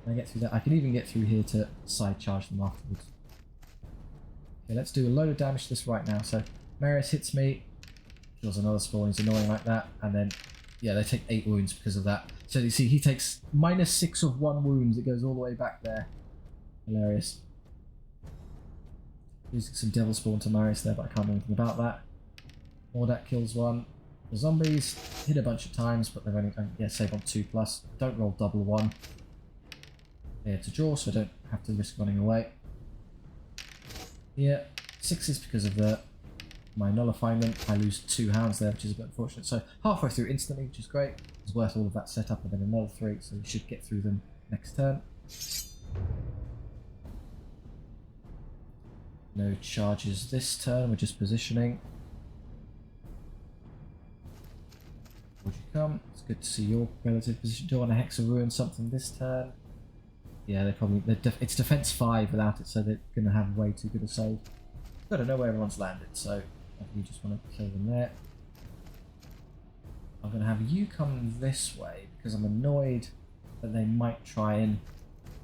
Speaker 1: When I get through that, I can even get through here to side charge them afterwards. Okay, let's do a load of damage to this right now. So Marius hits me, kills another spawn, he's annoying like that, and then yeah, they take 8 wounds because of that. So you see, he takes -6 of 1 wounds. It goes all the way back there. Hilarious. Using some devil spawn to Marius there, but I can't do anything about that. Mordak kills 1. The zombies hit a bunch of times, but they're only save on 2+. Don't roll double 1. Yeah, to draw, so I don't have to risk running away. Yeah, 6s because of my nullifying them. I lose 2 hounds there, which is a bit unfortunate. So halfway through instantly, which is great. It's worth all of that setup, and then another 3, so we should get through them next turn. No charges this turn, we're just positioning. Would you come? It's good to see your relative position. Do I want to Hexa ruin something this turn? Yeah, it's defense 5 without it, so they're going to have way too good a save. Got to know where everyone's landed, so you just want to kill them there. I'm going to have you come this way because I'm annoyed that they might try and...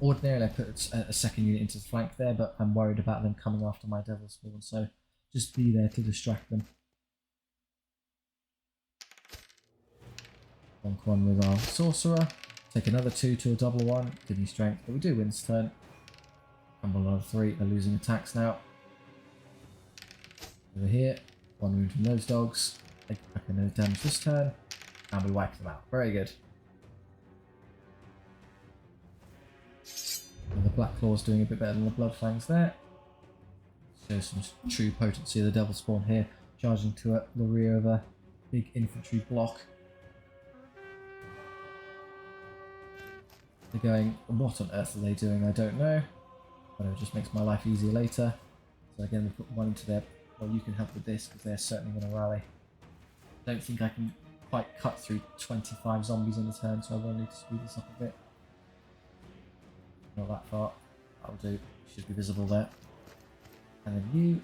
Speaker 1: Ordinarily I put a second unit into the flank there, but I'm worried about them coming after my devil spawn, so just be there to distract them. Bonk 1 with our sorcerer. Take another 2 to a double 1. Give me strength, but we do win this turn. Crumble another 3. They're losing attacks now. Over here. 1 wound from those dogs. They can no damage this turn. And we wipe them out. Very good. And the Black Claw's doing a bit better than the Blood Fangs there. Shows some true potency of the Devil Spawn here. Charging to the rear of a big infantry block. They're going, what on earth are they doing? I don't know. But it just makes my life easier later. So again, we put 1 into their... Well, you can help with this because they're certainly going to rally. Don't think I can quite cut through 25 zombies in a turn, so I will need to speed this up a bit. Not that far. That'll do. Should be visible there. And then you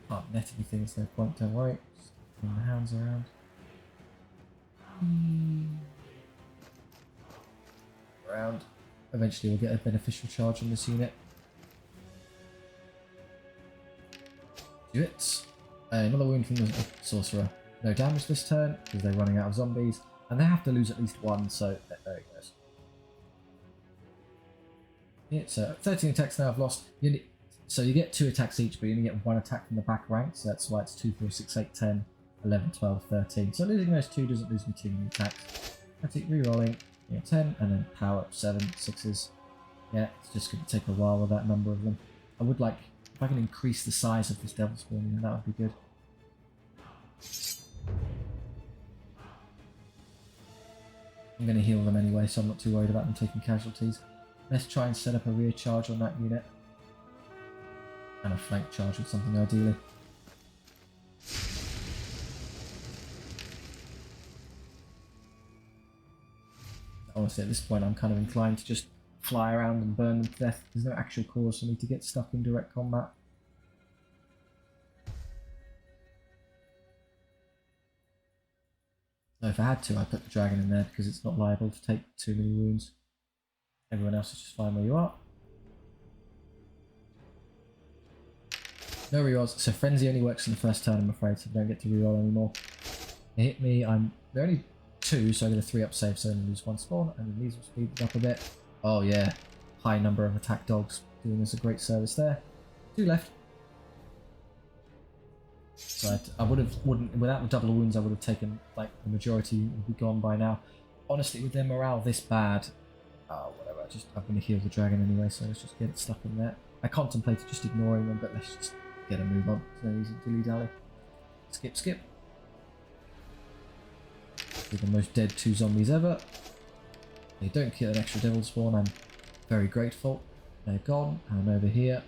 Speaker 1: can't net anything, there's no point, don't worry. Just bring the hounds around. Around. Eventually we'll get a beneficial charge on this unit. Do it. Another wound from the sorcerer. No damage this turn because they're running out of zombies, and they have to lose at least one, so there it goes. Yeah, so 13 attacks now I've lost. So you get 2 attacks each, but you only get 1 attack from the back rank, so that's why it's 2, 4, 6, 8, 10, 11, 12, 13. So losing those 2 doesn't lose me too many attacks. I keep re-rolling. 10, and then power up 7, 6s. Yeah, it's just going to take a while with that number of them. I would like, if I can increase the size of this devil spawn, that would be good. I'm going to heal them anyway, so I'm not too worried about them taking casualties. Let's try and set up a rear charge on that unit. And a flank charge or something ideally. Honestly, at this point I'm kind of inclined to just fly around and burn them to death. There's no actual cause for me to get stuck in direct combat. So if I had to, I'd put the dragon in there because it's not liable to take too many wounds. Everyone else is just fine where you are. No rerolls, so Frenzy only works in the first turn I'm afraid, so I don't get to reroll anymore. They hit me, they're only 2, so I get a 3-up save, so I only lose 1 spawn, and then these will speed it up a bit. Oh yeah, high number of attack dogs doing us a great service there. 2 left. So I wouldn't without the double wounds I would have taken, like, the majority would be gone by now. Honestly, with their morale this bad, whatever, I'm going to heal the dragon anyway, so let's just get it stuck in there. I contemplated just ignoring them, but let's just get a move on. It's no easy dilly-dally. Skip, skip. With the most dead 2 zombies ever. They don't kill an extra devil spawn, I'm very grateful. They're gone, and over here.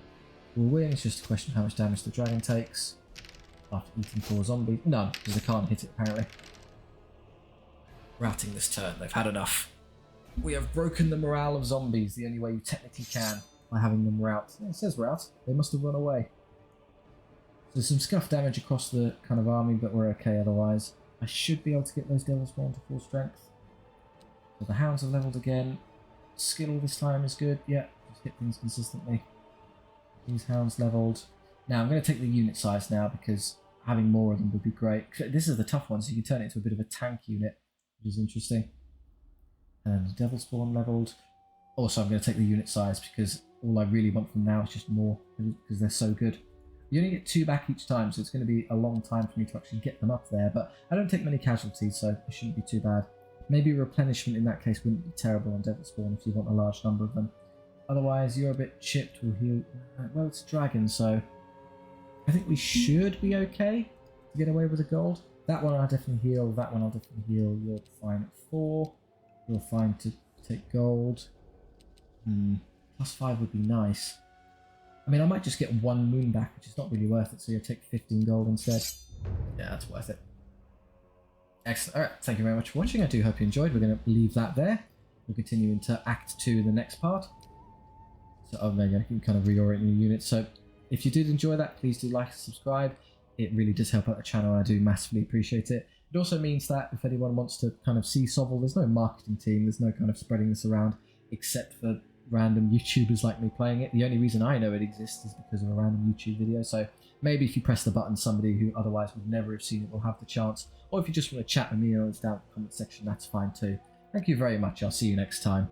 Speaker 1: We'll win, it's just a question of how much damage the dragon takes. After eating 4 zombies. None, because they can't hit it apparently. Routing this turn, they've had enough. We have broken the morale of zombies the only way you technically can, by having them rout. Yeah, it says rout, they must have run away. So some scuff damage across the kind of army, but we're okay otherwise. I should be able to get those devil spawn to full strength. So the hounds are leveled again. Skill this time is good. Yeah, just hit things consistently. These hounds leveled. Now I'm going to take the unit size now because having more of them would be great. This is the tough one, so you can turn it into a bit of a tank unit, which is interesting. And the devil spawn leveled. Also, I'm going to take the unit size because all I really want from now is just more because they're so good. You only get 2 back each time, so it's going to be a long time for me to actually get them up there, but I don't take many casualties, so it shouldn't be too bad. Maybe replenishment in that case wouldn't be terrible on Devil Spawn if you want a large number of them. Otherwise, you're a bit chipped, we'll heal. Well, it's a dragon, so I think we should be okay to get away with the gold. That one I'll definitely heal, that one I'll definitely heal. You're fine at 4. You're fine to take gold. +5 would be nice. I mean, I might just get 1 moon back, which is not really worth it, so you'll take 15 gold instead. Yeah, that's worth it. Excellent. Alright, thank you very much for watching. I do hope you enjoyed. We're going to leave that there. We'll continue into Act 2 in the next part. So, maybe I can kind of reorient your units. So, if you did enjoy that, please do like and subscribe. It really does help out the channel. I do massively appreciate it. It also means that if anyone wants to kind of see SOVL, there's no marketing team, there's no kind of spreading this around, except for random YouTubers like me playing it. The only reason I know it exists is because of a random YouTube video, so maybe if you press the button, somebody who otherwise would never have seen it will have the chance, or if you just want to chat with me or it's down in the comment section, that's fine too. Thank you very much, I'll see you next time.